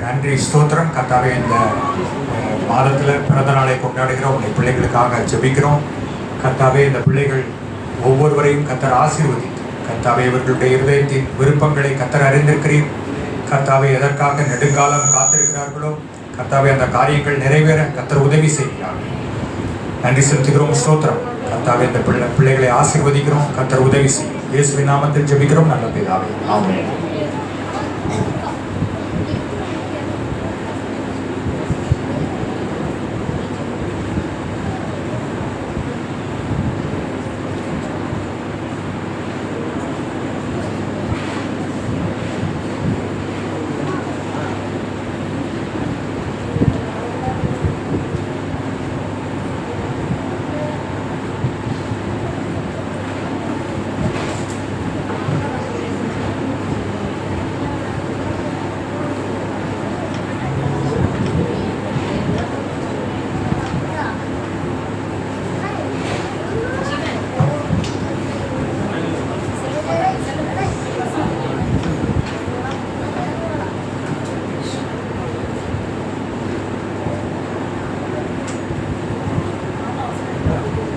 நன்றி ஸ்தோத்திரம். கர்த்தாவே, இந்த மாதத்தில் பிறந்த நாளை கொண்டாடுகிறோம். உடைய பிள்ளைகளுக்காக ஜெபிக்கிறோம். கர்த்தாவே, இந்த பிள்ளைகள் ஒவ்வொருவரையும் கர்த்தர் ஆசீர்வதித்து, கர்த்தாவே இவர்களுடைய இருதயத்தின் விருப்பங்களை கர்த்தர் அறிந்திருக்கிறீர். கர்த்தாவே, எதற்காக நெடுங்காலம் காத்திருக்கிறார்களோ கர்த்தாவே அந்த காரியங்கள் நிறைவேற கர்த்தர் உதவி செய்கிறார்கள். நன்றி செலுத்துகிறோம், ஸ்தோத்திரம். கர்த்தாவே, இந்த பிள்ளைகளை ஆசீர்வதிக்கிறோம். கர்த்தர் உதவி செய்யும். இயேசுவின் நாமத்தில் ஜெபிக்கிறோம் நல்ல பிதாவே, ஆமென்.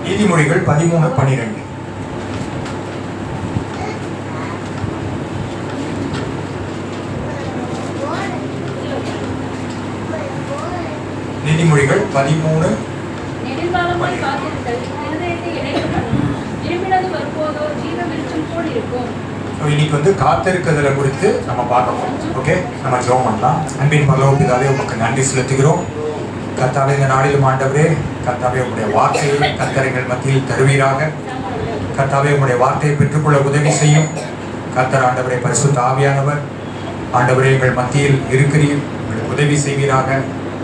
நீதிமொழிகள் 13:12. நீதிமொழிகள் 13. இன்னைக்கு வந்து காத்திருக்கிறதுல குறித்து நம்ம பார்க்கணும். ஓகே, நம்ம ஜெபம் பண்ணலாம். அன்பின் பரலோக பிதாவே, உமக்கு நன்றி செலுத்துகிறோம். கர்த்தாவே, இந்த நாளிலும் ஆண்டவரே, கர்த்தாவே உம்முடைய வார்த்தையை கர்த்தர்கள் மத்தியில் தருவீராக. கர்த்தாவே, உம்முடைய வார்த்தையை பெற்றுக்கொள்ள உதவி செய்யும். கர்த்தர் ஆண்டவரே, பரிசுத்த ஆவியானவர் ஆண்டவரே எங்கள் மத்தியில் இருக்கிறீர், உங்களுக்கு உதவி செய்வீராக.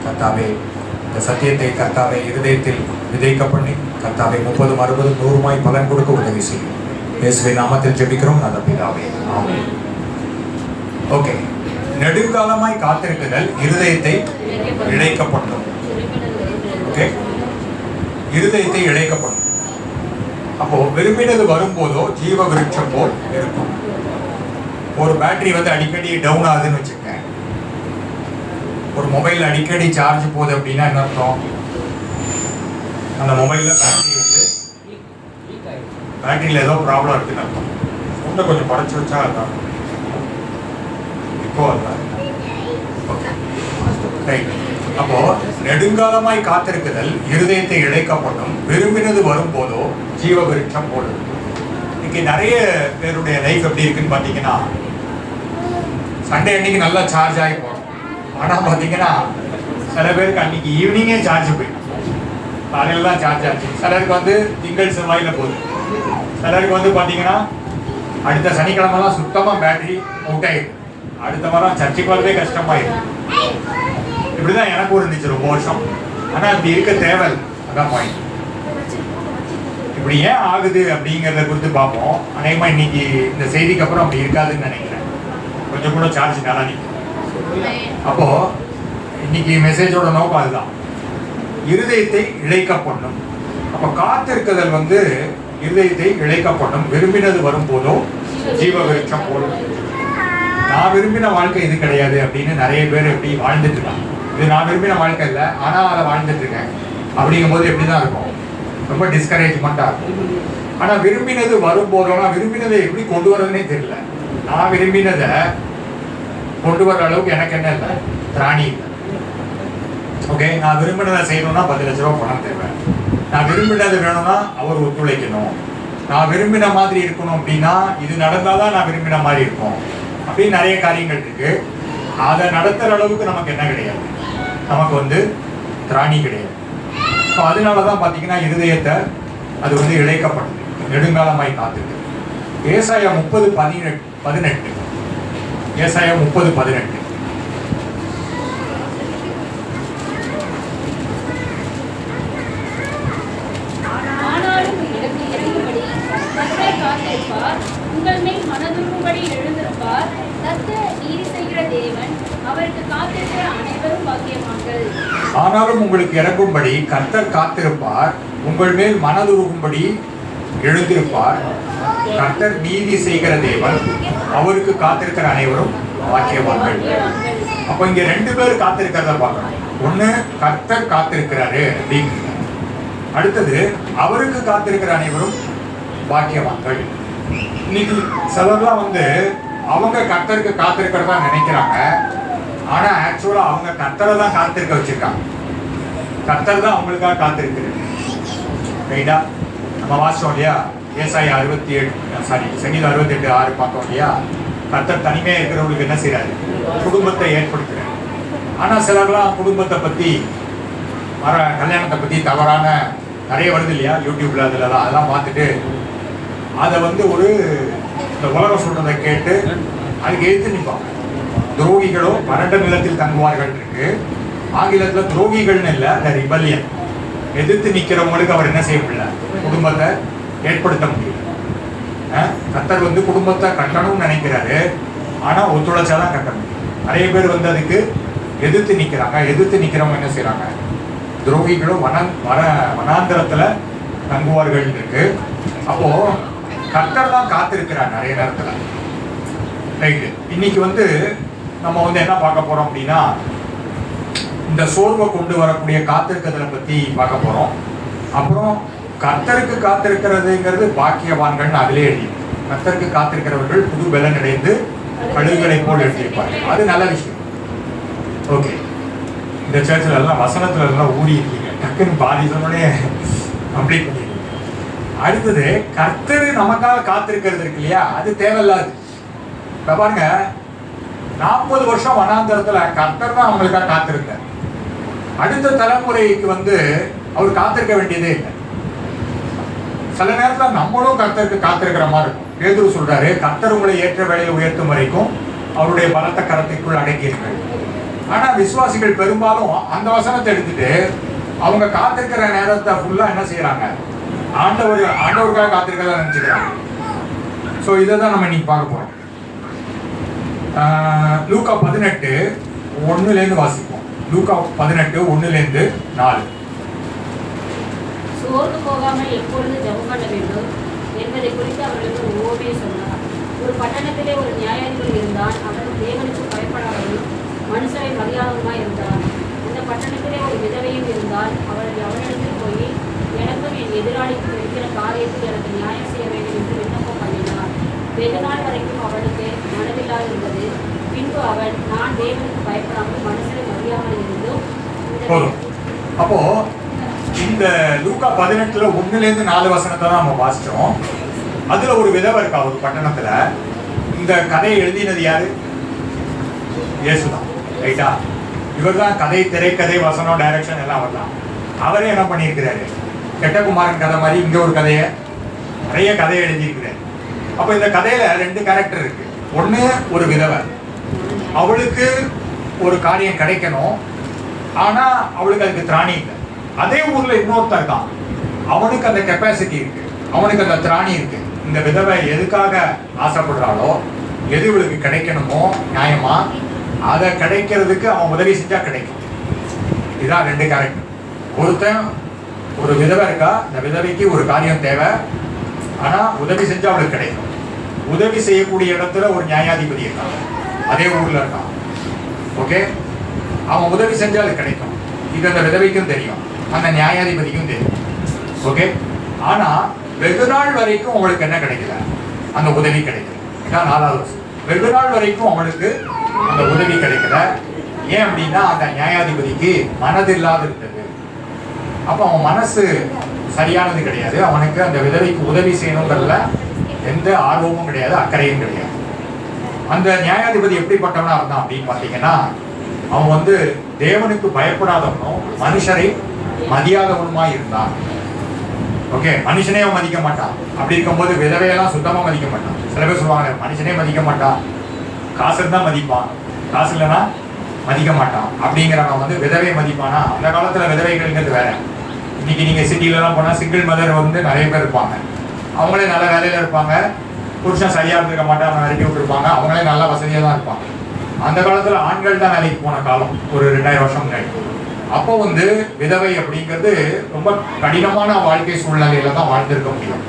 கர்த்தாவே, இந்த சத்தியத்தை கர்த்தாவே இருதயத்தில் விதைக்க பண்ணி கர்த்தாவே 30, 60, 100 பலன் கொடுக்க உதவி செய்யும். இயேசுவின் நாமத்தில் ஜெபிக்கிறோம் நல்ல பிதாவே, ஆமென். ஓகே, நெடுங்காலமாய் காத்திருக்குதல் இருதயத்தை இழைக்கப்படும். ஓகே, இருதயத்தை இழைக்கப்படும். அப்போ விரும்பினது வரும்போதோ ஜீவ விருட்சம் போல் இருக்கும். ஒரு பேட்டரி வந்து அடிக்கடி டவுன் ஆகுதுன்னு வச்சுக்கேன். ஒரு மொபைல் அடிக்கடி சார்ஜ் போகுது அப்படின்னா என்ன அர்த்தம்? அந்த மொபைலில் பேட்டரியில் ஏதோ ப்ராப்ளம் இருக்குன்னு அர்த்தம். இன்னும் கொஞ்சம் படைச்சு வச்சா அதான் இப்போ அதான். Okay, right. அப்போ நெடுங்காலமாய் காத்திருக்குதல் இருதயத்தை இழைக்கப்படும், விரும்பினது வரும்போதோ ஜீவ விருட்சம் போடும். இன்னைக்கு நிறைய பேருடைய லைஃப் எப்படி இருக்குன்னு பார்த்தீங்கன்னா, சண்டே அன்னைக்கு நல்லா சார்ஜ் ஆகி போகும். ஆனால் பார்த்தீங்கன்னா சில பேருக்கு அன்னைக்கு ஈவினிங்கே சார்ஜ் போயிடும். காலையில் தான் சார்ஜ் ஆச்சு. சிலருக்கு வந்து திங்கள் செவ்வாயில் போகுது. சிலருக்கு வந்து பார்த்தீங்கன்னா அடுத்த சனிக்கிழமெல்லாம் சுத்தமாக பேட்டரி அவுட் ஆகிடும். அடுத்த வாரம் சர்ச்சைக்கு வரதே கஷ்டமாயிடும். இப்படிதான் எனக்கும் இருந்துச்சு ரொம்ப வருஷம். ஆனா அப்படி இருக்க தேவை, அதான் பாயிண்ட். இப்படி ஏன் ஆகுது அப்படிங்கிறத குறித்து பார்ப்போம். அநேகமா இன்னைக்கு இந்த செய்திக்கு அப்புறம் அப்படி இருக்காதுன்னு நினைக்கிறேன். கொஞ்சம் கூட சார்ஜ் நல்லா நிற்கும். அப்போ இன்னைக்கு மெசேஜோட நோக்கம் அதுதான், இருதயத்தை இழைக்கப்படும். அப்போ காத்திருக்குதல் வந்து இருதயத்தை இழைக்கப்படும், விரும்பினது வரும்போதோ ஜீவ விருட்சம் போடும். நான் விரும்பின வாழ்க்கை இது கிடையாது அப்படின்னு நிறைய பேர் எப்படி வாழ்ந்துட்டு இருக்காங்க. இது நான் விரும்பின வாழ்க்கை இல்லை, ஆனால் அதை வாழ்ந்துட்டு இருக்கேன் அப்படிங்கும்போது எப்படி தான் இருக்கும்? ரொம்ப டிஸ்கரேஜ்மெண்ட்டாக இருக்கும். ஆனால் விரும்பினது வரும்போதோனா விரும்பினதை எப்படி கொண்டு வரதுனே தெரியல. நான் விரும்பினதை கொண்டு வர அளவுக்கு எனக்கு என்ன இல்லை, திராணி இல்லை. ஓகே, நான் விரும்பினதை செய்யணும்னா 10 லட்ச ரூபா பணம் தேவை. நான் விரும்பினது வேணும்னா அவர் ஒத்துழைக்கணும். நான் விரும்பின மாதிரி இருக்கணும் அப்படின்னா இது நடந்தாதான் நான் விரும்பின மாதிரி இருக்கும். அப்படின்னு நிறைய காரியங்கள் இருக்கு. அதை நடத்துற அளவுக்கு நமக்கு என்ன கிடையாது, நமக்கு வந்து திராணி கிடையாது. ஸோ அதனால தான் பார்த்தீங்கன்னா இருதயத்தை அது வந்து இழைக்கப்பட்டது, நெடுங்காலமாய் காத்துக்கு. ஏசாயா 30:18. ஏசாயா 30:18. உங்கள் மேல் மனதுருகும்படி எழுந்திருப்பார். கர்த்தர் நீதி செய்கிற தேவன், அவருக்கு காத்திருக்கிற அனைவரும் பாக்கியவான்கள். ஆனாலும் உங்களுக்கு இறங்கும்படி கர்த்தர் காத்திருப்பார், உங்கள் மேல் மனதுருகும்படி எழுந்திருப்பார். கர்த்தர் நீதி செய்கிற தேவன், அவருக்கு காத்திருக்கிற அனைவரும் பாக்கியவான்கள். அப்போ இங்க 2 பேர் காத்திருக்கிறத பார்க்கணும். ஒண்ணு கர்த்தர் காத்திருக்கிறாரு அப்படின்னு, அடுத்தது அவருக்கு காத்திருக்கிற அனைவரும் பாக்கியவான்கள். இன்னைக்கு சிலர்லாம் அவங்க கர்த்தருக்கு காத்திருக்கிறதா நினைக்கிறாங்க. ஆனா ஆக்சுவலா அவங்க கர்த்தரை தான் காத்திருக்க வச்சிருக்காங்க. கர்த்தர் தான் அவங்களுக்காக காத்திருக்கிறது. ரைட்டா? நம்ம வாசிச்சோம் இல்லையா? ஏசாயா 67 சங்கீதம் 68:6 பார்த்தோம் இல்லையா? கர்த்தர் தனிமையா இருக்கிறவங்களுக்கு என்ன செய்யறாரு? குடும்பத்தை ஏற்படுத்துறாரு. ஆனா சிலர்லாம் குடும்பத்தை பத்தி கல்யாணத்தை பத்தி தவறான நிறைய வருது இல்லையா யூடியூப்ல, அதெல்லாம் பார்த்துட்டு அதை ஒரு இந்த உலகம் சொல்றதை கேட்டு அதுக்கு எதிர்த்து நிற்பாங்க. துரோகிகளோ வறண்ட நிலத்தில் தங்குவார்கள் இருக்கு. ஆங்கிலத்தில் துரோகிகள்னு இல்லை, அந்த ரிபல்லியன் எதிர்த்து நிற்கிறவங்களுக்கு அவர் என்ன செய்ய முடியல? குடும்பத்தை ஏற்படுத்த முடியல. கர்த்தர் குடும்பத்தை கட்டணும்னு நினைக்கிறாரு. ஆனா ஒத்துழைச்சாதான் கட்ட முடியும். நிறைய பேர் அதுக்கு எதிர்த்து நிற்கிறாங்க. எதிர்த்து நிற்கிறவங்க என்ன செய்யறாங்க? துரோகிகளும் வனாந்திரத்துல தங்குவார்கள் இருக்கு. அப்போ கர்த்தர் தான் காத்திருக்கிறார் நிறைய நேரத்துல. ரைட்டு. இன்னைக்கு நம்ம என்ன பார்க்க போறோம் அப்படின்னா, இந்த சோர்வை கொண்டு வரக்கூடிய காத்திருக்கிறத பத்தி பார்க்க போறோம். அப்புறம் கர்த்தருக்கு காத்திருக்கிறதுங்கிறது பாக்கியவான்கள் அதிலே எழுதி, கர்த்தருக்கு காத்திருக்கிறவர்கள் புது பலன் அடைந்து கழுகுகளை போல் எழுதியிருப்பார்கள். அது நல்ல விஷயம். ஓகே, இந்த சர்ச்சில் எல்லாம் வசனத்துல எல்லாம் ஊறி இருக்கீங்க. டக்குன்னு பாதி சொன்னோடனே கம்ப்ளீட் பண்ணிருக்கீங்க. அடுத்தது கர்த்தர் நமக்காக காத்திருக்கிறது இருக்கு இல்லையா? அது தேவையில்லாது. இப்ப பாருங்க, 40 வருஷம் வனாந்தரத்துல கர்த்தர் தான் அவங்களுக்காக காத்திருந்தார். அடுத்த தலைமுறைக்கு அவர் காத்திருக்க வேண்டியதே இல்லை. சில நேரத்தில் நம்மளும் கர்த்தருக்கு காத்திருக்கிற மாதிரி இருக்கும். பேதுரு சொல்றாரு, கர்த்தர் உங்களை ஏற்ற வேலையை உயர்த்தும் வரைக்கும் அவருடைய பலத்த கரத்திற்குள் அடங்கியிருக்கிறார். ஆனா விசுவாசிகள் பெரும்பாலும் அந்த வசனத்தை எடுத்துட்டு அவங்க காத்திருக்கிற நேரத்தை ஃபுல்லா என்ன செய்யறாங்க? ஆண்டவருக்காக காத்திருக்கிறதா நினைச்சுக்கிறாங்க. ஸோ இதை தான் நம்ம இன்னைக்கு பார்க்க போறோம். லூக்கா 18:1 வாசிப்போம். லூக்கா 18:1-4. சோர்ந்து போகாமல் எப்பொழுது ஜெபம் பண்ண வேண்டும் என்பதை குறித்து அவர்களுக்கு ஒரு ஓமையை சொன்னார். ஒரு பட்டணத்திலே ஒரு நியாயாதிபதி இருந்தான். அவன் தேவனுக்கு பயப்படாதவனும் மனுஷரை மரியாதவுமாய் இருந்தான். இந்த பட்டணத்திலே ஒரு விதவையும் இருந்தால். அவனிடத்தில் போய், எனக்கும் என் எதிராளிக்கு இருக்கிற காரியத்தில் எனக்கு நியாயம் செய்ய வேண்டும் என்று விண்ணப்பம் பண்ணினார். வெகு நாள் வரைக்கும் அவனுக்கு மனதில்லாது இருந்தது. பின்பு அவன், நான் தேவனுக்கு பயப்படாமல் மனுஷரை மரியாமல் இருந்தும். அப்போ இந்த லூக்கா 18:1-4 வசனத்தை தான் நம்ம வாசிச்சோம். அதுல ஒரு விதவை இருக்கா ஒரு பட்டணத்துல. இந்த கதையை எழுதினது யாரு? இயேசுதான். ரைட்டா? இவர் தான் கதை, திரைக்கதை, வசனம், டைரக்ஷன் எல்லாம் அவர் தான். அவரே என்ன பண்ணியிருக்கிறாரு? கெட்டகுமாரன் கதை மாதிரி இங்க ஒரு கதையை, நிறைய கதையை எழுதியிருக்கிறாரு. அப்ப இந்த கதையில 2 கேரக்டர் இருக்கு. ஒண்ணு ஒரு விதவை, அவளுக்கு ஒரு காரியம் கிடைக்கணும், ஆனா அவளுக்கு அதுக்கு திராணி இல்லை. அதே ஊர்ல இன்னொருத்தர் இருக்கான், அவனுக்கு அந்த கெப்பாசிட்டி இருக்கு, அவனுக்கு அந்த திராணி இருக்கு. இந்த விதவை எதுக்காக ஆசைப்படுறாளோ, எது இவளுக்கு கிடைக்கணுமோ நியாயமா, அதை கிடைக்கிறதுக்கு அவன் உதவி செஞ்சா கிடைக்கும். இதுதான் 2 கேரக்டர். ஒருத்தன் ஒரு விதவை இருக்கா, இந்த விதவைக்கு ஒரு காரியம் தேவை, ஆனா உதவி செஞ்சா அவளுக்கு கிடைக்கும். உதவி செய்யக்கூடிய இடத்துல ஒரு நியாயாதிபதி இருக்கான், அதே ஊர்ல இருக்கான். ஓகே, அவன் உதவி செஞ்சா அது கிடைக்கும். இது அந்த விதவைக்கும் தெரியும், அந்த நியாயாதிபதிக்கும் தெரியும். ஓகே, ஆனா வெகு நாள் வரைக்கும் உங்களுக்கு என்ன கிடைக்கல? அந்த உதவி கிடைக்கல. இதான் 4வது வருஷம். வெகு நாள் வரைக்கும் அவனுக்கு அந்த உதவி கிடைக்கல. ஏன் அப்படின்னா அந்த நியாயாதிபதிக்கு மனதில்லாது இருந்தது. அப்ப அவன் மனசு சரியானது கிடையாது. அவனுக்கு அந்த விதவைக்கு உதவி செய்யணுங்கிறதுல எந்த ஆர்வமும் கிடையாது, அக்கறையும் கிடையாது. அந்த நியாயாதிபதி எப்படிப்பட்டவனா இருந்தான் அப்படின்னு பார்த்தீங்கன்னா, அவன் தேவனுக்கு பயப்படாதவனும் மனுஷரை மதியாதவனுமா இருந்தான். ஓகே, மனுஷனே அவன் மதிக்க மாட்டான். அப்படி இருக்கும்போது விதவையெல்லாம் சுத்தமா மதிக்க மாட்டான். சில பேர் சொல்லுவாங்க, மனுஷனே மதிக்க மாட்டான், காசு இருந்தா மதிப்பான், காசு இல்லைன்னா மதிக்க மாட்டான் அப்படிங்கிறவன் விதவை மதிப்பானா? அந்த காலத்துல விதவைகள்ங்கிறது வேற. இன்னைக்கு நீங்க சிட்டிலலாம் போனா சிங்கிள் மதர் நிறைய பேர் இருப்பாங்க. அவங்களே நல்ல வேலையில இருப்பாங்க, புருஷன் சரியா இருந்திருக்க மாட்டான், அவன் விரட்டி விட்டுருப்பாங்க, அவங்களே நல்ல வசதியா தான் இருப்பாங்க. அந்த காலத்துல ஆண்கள் தான் வேலைக்கு போன காலம், ஒரு 2000 வருஷம் முன்னாடி. அப்போ விதவை அப்படிங்கிறது ரொம்ப கடினமான வாழ்க்கை சூழ்நிலையில தான் வாழ்ந்திருக்க முடியும்.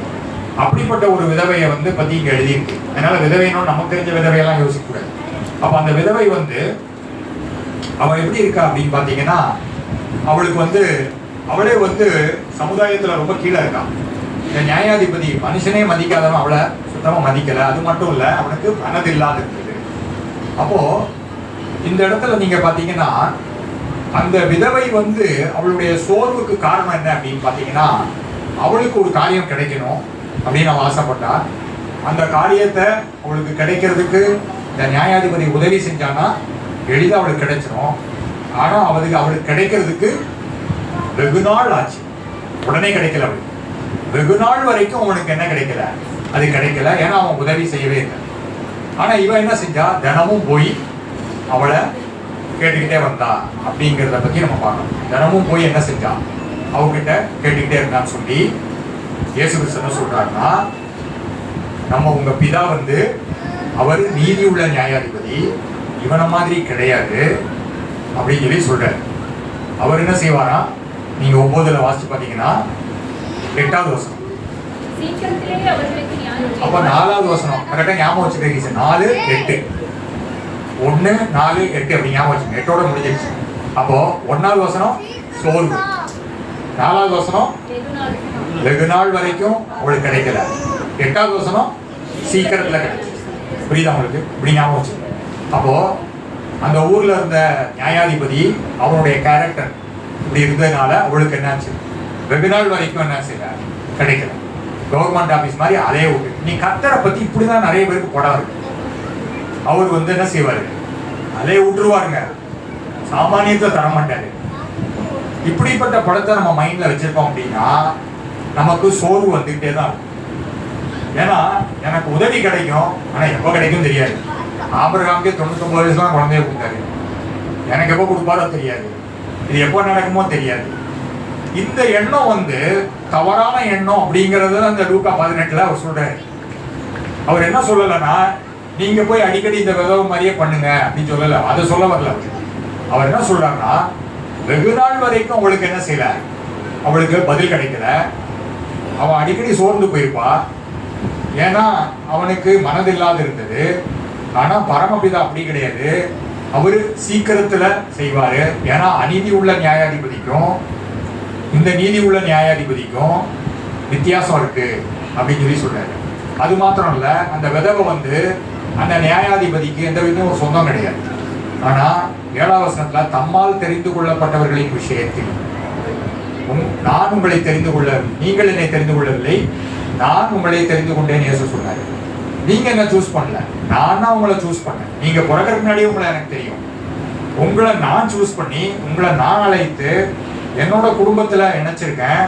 அப்படிப்பட்ட ஒரு விதவையை பத்தி இங்க எழுதியிருக்கு. அதனால விதவையினோட நமக்கு தெரிஞ்ச விதவையெல்லாம் யோசிக்க கூடாது. அப்ப அந்த விதவை வந்து அவ எப்படி இருக்கா அப்படின்னு பாத்தீங்கன்னா, அவளுக்கு வந்து அவளே வந்து சமுதாயத்துல ரொம்ப கீழே இருக்கான். இந்த நியாயாதிபதி மனுஷனே மதிக்காதவன் அவளை சுத்தமா மதிக்கல. அது மட்டும் இல்ல, அவனுக்கு மனது இல்லாத இருக்குது. அப்போ இந்த இடத்துல நீங்க பாத்தீங்கன்னா, அந்த விதவை வந்து அவளுடைய சோர்வுக்கு காரணம் என்ன அப்படின்னு பாத்தீங்கன்னா, அவளுக்கு ஒரு காரியம் கிடைக்கணும் அப்படின்னு அவன் ஆசைப்பட்டா. அந்த காரியத்தை அவளுக்கு கிடைக்கிறதுக்கு இந்த நியாயாதிபதி உதவி செஞ்சானா எளிதாக அவளுக்கு கிடைச்சிடும். ஆனா அவளுக்கு கிடைக்கிறதுக்கு வெகு நாள் ஆச்சு. உடனே கிடைக்கல. அவளுக்கு வெகு நாள் வரைக்கும் அவனுக்கு என்ன கிடைக்கல, அது கிடைக்கல. ஏன்னா அவன் உதவி செய்யவே இல்லை. ஆனா இவன் என்ன செஞ்சா, தினமும் போய் அவளை கேட்டுக்கிட்டே வந்தா அப்படிங்கிறத பத்தி நம்ம பார்க்கணும். தினமும் போய் என்ன செஞ்சா, அவகிட்ட கேட்டுக்கிட்டே இருந்தான்னு சொல்லி இயேசு கிறிஸ்து என்ன சொல்றாருன்னா, நம்ம உங்க பிதா வந்து அவர் நீதி உள்ள நியாயாதிபதி, இவனை மாதிரி கிடையாது அப்படின்னு சொல்லி சொல்றாரு. அவர் என்ன செய்வாரா, நீங்க 9ல வாசிச்சு பாத்தீங்கன்னா 8வது வசனம், அப்ப 4வது வசனம் கரெக்டா ஞாபகம் வச்சுக்கிறீங்க. 4, 8 1, 4, 8 அப்படி ஞாபகம் வச்சுங்க. 8ஓட முடிஞ்சிருச்சு. அப்போ 1வது வசனம் சோர்வு, 4வது வசனம் வெகு நாள் வரைக்கும் அவளுக்கு கிடைக்கல, 8வது வசனம் சீக்கிரத்துல கிடைச்சு. புரியுதா உங்களுக்கு? இப்படி ஞாபகம் வச்சு. அப்போ அந்த ஊர்ல இருந்த நியாயாதிபதி அவனுடைய கேரக்டர் இப்படி இருந்ததுனால அவளுக்கு என்னாச்சு, வெகு நாள் வரைக்கும் என்ன செய்யல, கிடைக்கல. கவர்மெண்ட் ஆபீஸ் மாதிரி அதே விட்டு. நீ கர்த்தரை பத்தி இப்படிதான் நிறைய பேருக்கு போடா இருக்கு. அவர் வந்து என்ன செய்வாரு, அதே விட்டுருவாருங்க, சாமானியத்தை தரமாட்டாரு. இப்படிப்பட்ட படத்தை நம்ம மைண்ட்ல வச்சிருக்கோம் அப்படின்னா நமக்கு சோர்வு வந்துகிட்டே தான் இருக்கும். ஏன்னா எனக்கு உதவி கிடைக்கும், ஆனா எப்போ கிடைக்கும் தெரியாது. ஆபிரகாமுக்கே 99 வயசு தான் குழந்தைய கொடுத்தாரு, எனக்கு எப்போ கொடுப்பாரோ தெரியாது, இது எப்போ நடக்குமோ தெரியாது. இந்த எண்ணம் வந்து தவறான எண்ணம் அப்படிங்கறது அந்த லூக்கா 18ல அவர் சொல்றாரு. அவர் என்ன சொல்லலைன்னா, நீங்க போய் அடிக்கடி இந்த விதவை மாதிரியே பண்ணுங்க அப்படின்னு சொல்லல, அதை சொல்ல வரல. அவர் என்ன சொல்றாருன்னா, வெகு நாள் வரைக்கும் அவளுக்கு என்ன செய்யல, அவளுக்கு பதில் கிடைக்கல. அவன் அடிக்கடி சோர்ந்து போயிருப்பா, ஏன்னா அவனுக்கு மனதில்லாது இருந்தது. ஆனா பரமபிதா அப்படி கிடையாது, அவரு சீக்கிரத்துல செய்வாரு. ஏன்னா அநீதி உள்ள நியாயாதிபதிக்கும் இந்த நீதி உள்ள நியாயாதிபதிக்கும் வித்தியாசம் இருக்கு அப்படின்னு சொல்லி சொல்றாரு. அது மாத்திரம் இல்ல, அந்த விதவை வந்து அந்த நியாயாதிபதிக்கு எந்த விதமும் சொந்தம் கிடையாது. ஆனா 7வது வசனத்துல, தம்மால் தெரிந்து கொள்ளப்பட்டவர்களின் விஷயத்தில் நான் உங்களை தெரிந்து கொள்ள, நீங்கள் என்னை தெரிந்து கொள்ளவில்லை, நான் உங்களை தெரிந்து கொண்டேன் இயேசு சொன்னாரு. நீங்க என்ன சூஸ் பண்ணல, நான் தான் உங்களை சூஸ் பண்ணேன். நீங்க பிறகு முன்னாடியே உங்களை எனக்கு தெரியும். உங்களை நான் சூஸ் பண்ணி உங்களை நான் அழைத்து என்னோட குடும்பத்துல இணைச்சிருக்கேன்.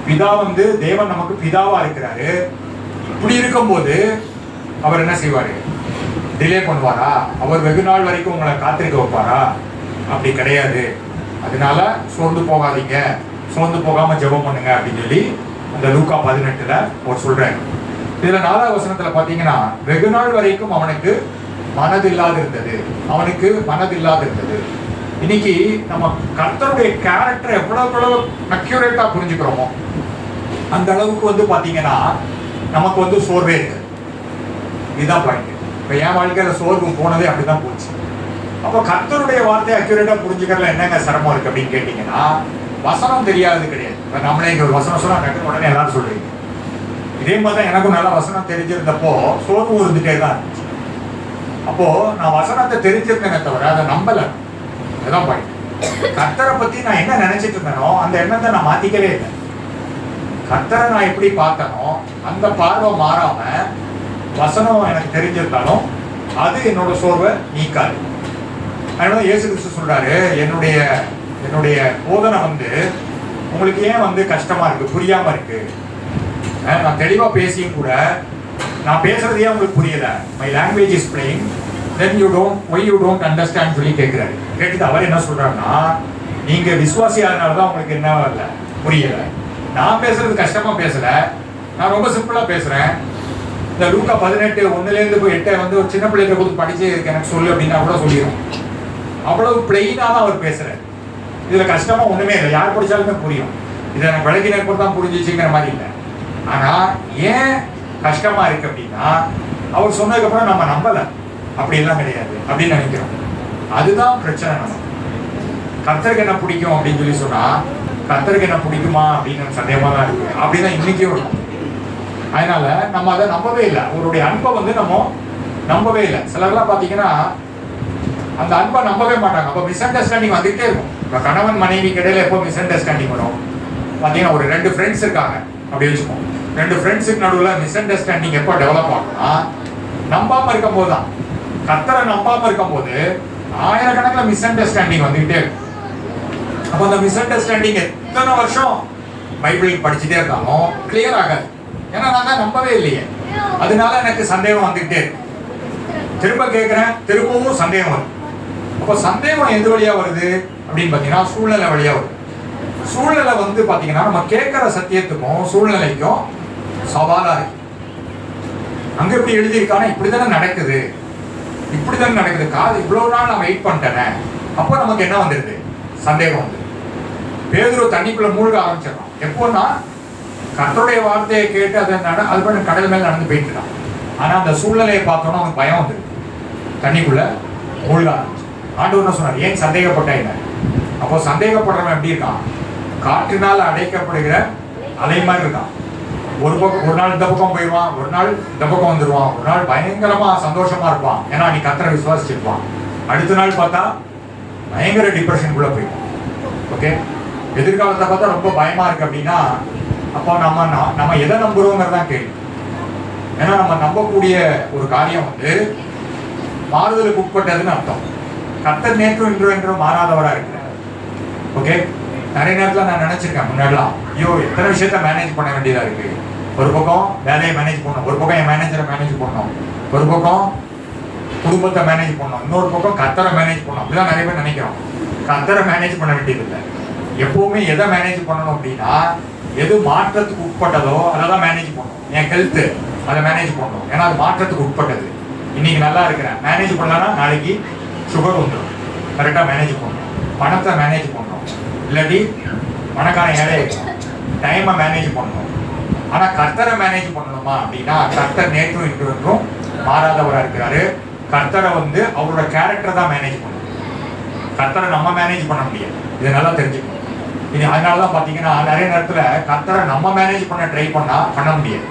பிதா வந்து தேவன் நமக்கு பிதாவா இருக்கிறாரு. இப்படி இருக்கும்போது அவர் என்ன செய்வாரு, டிலே பண்ணுவாரா? அவர் வெகு நாள் வரைக்கும் உங்களை காத்திருக்க வைப்பாரா? அப்படி கிடையாது. அதனால சோர்ந்து போகாதீங்க, சோர்ந்து போகாம ஜெபம் பண்ணுங்க அப்படின்னு சொல்லி அந்த லூக்கா 18ல அவர் சொல்றாரு. இதுல 4வது வசனத்துல பாத்தீங்கன்னா, வெகு நாள் வரைக்கும் அவனுக்கு மனதில்லாது இருந்தது, அவனுக்கு மனதில்லாது இருந்தது. இன்னைக்கு நம்ம கர்த்தருடைய கேரக்டர் எவ்வளவு அக்யூரேட்டா புரிஞ்சுக்கிறோமோ அந்த அளவுக்கு வந்து பாத்தீங்கன்னா நமக்கு வந்து சோர்வே இருக்கு. இதுதான் பாயிண்ட். இப்ப என் வாழ்க்கையில சோர்வு போனதே அப்படிதான் போச்சு. அப்போ கர்த்தருடைய வார்த்தையை அக்யூரேட்டா புரிஞ்சுக்கிறதுல என்னங்க சிரமம் இருக்கு அப்படின்னு கேட்டீங்கன்னா, வசனம் தெரியாது கிடையாது. இப்ப நம்மளே இங்க ஒரு வசனம் சொன்னா உடனே எல்லாரும் சொல்றீங்க. இதே மாதிரிதான் எனக்கும் நல்லா வசனம் தெரிஞ்சிருந்தப்போ சோர்வு இருந்துட்டே தான் இருந்துச்சு. அப்போ நான் வசனத்தை தெரிஞ்சிருந்தேனே தவிர அதை நம்பல. அதுதான் பாயிண்ட். கர்த்தரை பத்தி நான் என்ன நினைச்சிட்டு இருந்தேனோ அந்த எண்ணத்தை நான் மாத்திக்கவே இல்லை. கர்த்தரை நான் எப்படி பார்த்தனோ அந்த பார்வை மாறாம வசனம் எனக்கு தெரிஞ்சிருந்தாலும் அது என்னோட சோர்வை நீக்காது. அதனால இயேசு கிறிஸ்து சொல்றாரு, என்னுடைய போதனை வந்து உங்களுக்கு ஏன் வந்து கஷ்டமா இருக்கு, புரியாம இருக்கு. நான் தெளிவா பேசியும் கூட நான் பேசுறதே உங்களுக்கு புரியல. My language is plain, then why you don't understand சொல்லி கேட்கிறாரு. கேட்டுட்டு அவர் என்ன சொல்றாருன்னா, நீங்க விசுவாசியாதனாலதான் உங்களுக்கு என்ன வரல, புரியல. நான் பேசுறது கஷ்டமா பேசல, நான் ரொம்ப சிம்பிளா பேசுறேன். இந்த லூக்கா 18:1 போய் 8 வந்து ஒரு சின்ன பிள்ளைகளை கொடுத்து படிச்சு எனக்கு சொல்லு அப்படின்னா கூட சொல்லிடும். அவ்வளவு பிளெயினா தான் அவர் பேசுறாரு. இதுல கஷ்டமா ஒண்ணுமே இல்லை, யார் படிச்சாலுமே புரியும். இதை எனக்கு விளக்கின தான் புரிஞ்சிச்சுங்கிற மாதிரி இல்லை. ஆனா ஏன் கஷ்டமா இருக்கு அப்படின்னா, அவர் சொன்னதுக்கு அப்புறம் நம்ம நம்பல. அப்படியெல்லாம் கிடையாது அப்படின்னு நினைக்கிறோம். அதுதான் பிரச்சனை. நம்ம கர்த்தருக்கு என்ன பிடிக்கும் அப்படின்னு சொல்லி சொன்னா, கர்த்தருக்கு என்ன பிடிக்குமா அப்படின்னு சந்தேகமா தான் இருக்கு. அப்படிதான் இன்னைக்கும் இருக்கும். அதனால நம்ம அதை நம்பவே இல்லை. அவருடைய அன்பை வந்து நம்ம நம்பவே இல்லை. சிலர்லாம் பார்த்தீங்கன்னா அந்த அன்பை நம்பவே மாட்டாங்க. அப்போ மிஸ் அண்டர்ஸ்டாண்டிங் வந்துகிட்டே இருக்கும். இப்போ கணவன் மனைவிக்கு இடையில எப்போ மிஸ் அண்டர்ஸ்டாண்டிங் வரும் பார்த்தீங்கன்னா, ஒரு 2 ஃப்ரெண்ட்ஸ் இருக்காங்க அப்படி வச்சுப்போம். 2 ஃப்ரெண்ட்ஸுக்கு நடுவில் மிஸ் அண்டர்ஸ்டாண்டிங் எப்போ டெவலப் ஆகும்னா, நம்பாமல் இருக்கும் போது தான். கர்த்தரை நம்பாமல் இருக்கும் போது ஆயிரக்கணக்கில் மிஸ் அண்டர்ஸ்டாண்டிங் வந்துகிட்டே இருக்கும். அப்போ அந்த மிஸ் அண்டர்ஸ்டாண்டிங் எத்தனை வருஷம் பைபிள் படிச்சுட்டே இருந்தாலும் கிளியர் ஆகாது. ஏன்னா நான் தான் நம்பவே இல்லையே. அதனால எனக்கு சந்தேகம் வந்துகிட்டே இருக்கு. திரும்ப கேட்குறேன், திரும்பவும் சந்தேகம் வருது. அப்போ சந்தேகம் எது வழியா வருது அப்படின்னு பார்த்தீங்கன்னா, சூழ்நிலை வழியா வருது. சூழ்நிலை வந்து பார்த்தீங்கன்னா நம்ம கேட்குற சத்தியத்துக்கும் சூழ்நிலைக்கும் சவாலா இருக்கு. அங்க எப்படி எழுதியிருக்கானா இப்படி தானே நடக்குது, இப்படி தானே நடக்குது, காது இவ்வளவு நாள் நான் வெயிட் பண்ணிட்டேனே. அப்போ நமக்கு என்ன வந்துடுது? சந்தேகம் வந்து பேதுரு தண்ணிக்குள்ள மூழ்க ஆரம்பிச்சிடறான். எப்போன்னா கர்த்தருடைய வார்த்தையை கேட்டு அதை அது பண்ண கடல் மேல நடந்து போயிட்டு இருக்கான். ஆனா அந்த சூழ்நிலையை பார்த்தோன்னா அவனுக்கு பயம் வந்துருக்கு. தண்ணிக்குள்ள மூழ்க ஆரம்பிச்சு. ஆண்டவர் என்ன சொன்னார்? ஏன் சந்தேகப்பட்ட? அப்போ சந்தேகப்படுறவன் எப்படி இருக்கான்? காற்றினால் அடைக்கப்படுகிற அலை மாதிரி இருக்கான். ஒரு நாள் இந்த பக்கம் போயிடுவான், ஒரு நாள் இந்த பக்கம் வந்துடுவான், ஒரு நாள் பயங்கரமா சந்தோஷமா இருப்பான், ஏன்னா நீ கர்த்தரை விசுவாசிச்சிருப்பான். அடுத்த நாள் பார்த்தா பயங்கர டிப்ரெஷனுக்குள்ள போயிடும். ஓகே, எதிர்காலத்தை பார்த்தா ரொம்ப பயமா இருக்கு. அப்படின்னா அப்போ நம்ம எதை நம்புறோங்கிறதான் கேள்வி. ஏன்னா நம்ம நம்பக்கூடிய ஒரு காரியம் வந்து மாறுதலுக்கு உட்பட்டதுன்னு அர்த்தம். கர்த்தர் நேற்று இன்று என்று மாறாதவரா இருக்கிறார். ஓகே, நிறைய நேரத்தில் நான் நினைச்சிருக்கேன் முன்னாடிலாம், ஐயோ எத்தனை விஷயத்த மேனேஜ் பண்ண வேண்டியதா இருக்கு. ஒரு பக்கம் வேலையை மேனேஜ் பண்ணணும், ஒரு பக்கம் என் மேனேஜரை மேனேஜ் பண்ணணும், ஒரு பக்கம் குடும்பத்தை மேனேஜ் பண்ணணும், இன்னொரு பக்கம் கர்த்தரை மேனேஜ் பண்ணணும். அப்படிதான் நிறைய பேர் நினைக்கிறோம். கர்த்தரை மேனேஜ் பண்ண வேண்டியது இல்லை. எப்பவுமே எதை மேனேஜ் பண்ணணும் அப்படின்னா, எது மாற்றத்துக்கு உட்பட்டதோ அதை தான் மேனேஜ் பண்ணணும். என் ஹெல்த்து அதை மேனேஜ் பண்ணணும், ஏன்னா அது மாற்றத்துக்கு உட்பட்டது. இன்னைக்கு நல்லா இருக்கிறேன், மேனேஜ் பண்ணலன்னா நாளைக்கு சுகர் வந்துடும். கரெக்டாக மேனேஜ் பண்ணணும். பணத்தை மேனேஜ் பண்ணணும், இல்லாட்டி பணக்காரன் ஏழை இருக்கணும். டைமை மேனேஜ் பண்ணணும். ஆனால் கர்த்தரை மேனேஜ் பண்ணணுமா அப்படின்னா, கர்த்தர் நேற்றும் இன்றும் மாறாதவராக இருக்கிறாரு. கர்த்தரை வந்து அவரோட கேரக்டர் தான் மேனேஜ் பண்ணணும். கர்த்தரை நம்ம மேனேஜ் பண்ண முடியாது. இதை நல்லா தெரிஞ்சுக்கணும். இது அதனால தான் பார்த்தீங்கன்னா நிறைய நேரத்தில் கர்த்தரை நம்ம மேனேஜ் பண்ண ட்ரை பண்ண முடியாது.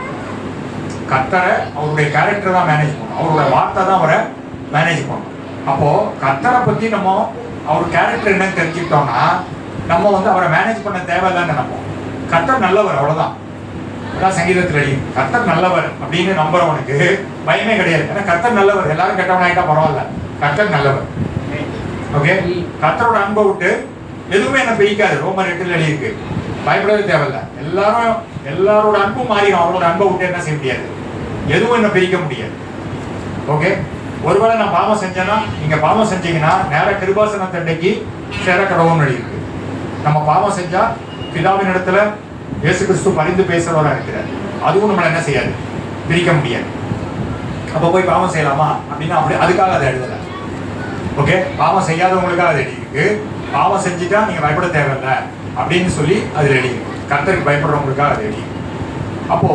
கர்த்தரை அவருடைய கேரக்டர் தான் மேனேஜ் பண்ணணும், அவரோட வார்த்தை தான் அவரை மேனேஜ் பண்ணணும். அப்போ கர்த்தரை பற்றி நம்ம அவர் கேரக்டர் என்னன்னு தெரிஞ்சுக்கிட்டோம்னா நம்ம வந்து அவரை மேனேஜ் பண்ண தேவையில்லைன்னு நினைப்போம். கர்த்தர் நல்லவர், அவ்வளோதான். அதான் சங்கீதத்தில் எழுதி, கர்த்தர் நல்லவர் அப்படின்னு நம்புறவனுக்கு பயமே கிடையாது. ஏன்னா கர்த்தர் நல்லவர், எல்லாரும் கெட்டவன் ஆகிட்டா பரவாயில்ல, கர்த்தர் நல்லவர். ஓகே, கர்த்தரோட அன்பை விட்டு எதுவுமே என்ன பிடிக்காது. ரோமர் 8 எழுதியிருக்கு, பயப்படவே தேவையில்லை. எல்லாரோட அன்பும் மாறிடும். அவரோட அன்பை விட்டு என்ன செய்ய முடியாது, எதுவும் என்ன பிரிக்க முடியாது. ஓகே, ஒருவேளை நான் பாவம் செஞ்சேன்னா, நீங்க பாவம் செஞ்சீங்கன்னா நேர கிருபாசன தண்டைக்கு சேர கடவுள்னு எழுதியிருக்கு. நம்ம பாவம் செஞ்சா பிதாவின் இடத்துல இயேசு கிறிஸ்து பரிந்து பேசுறவரா இருக்கிறார். அதுவும் நம்மளை என்ன செய்யாது, பிரிக்க முடியாது. அப்போ போய் பாவம் செய்யலாமா அப்படின்னா அப்படி அதுக்காக அதை எழுதலை. ஓகே, பாவம் செய்யாதவங்களுக்காக அது எழுதியிருக்கு. பாவம் செஞ்சுட்டா நீங்க பயப்பட தேவையில்லை அப்படின்னு சொல்லி அது எழுதியிருக்கு. கர்த்தருக்கு பயப்படுறவங்களுக்காக அது எழுதியிருக்கு. அப்போ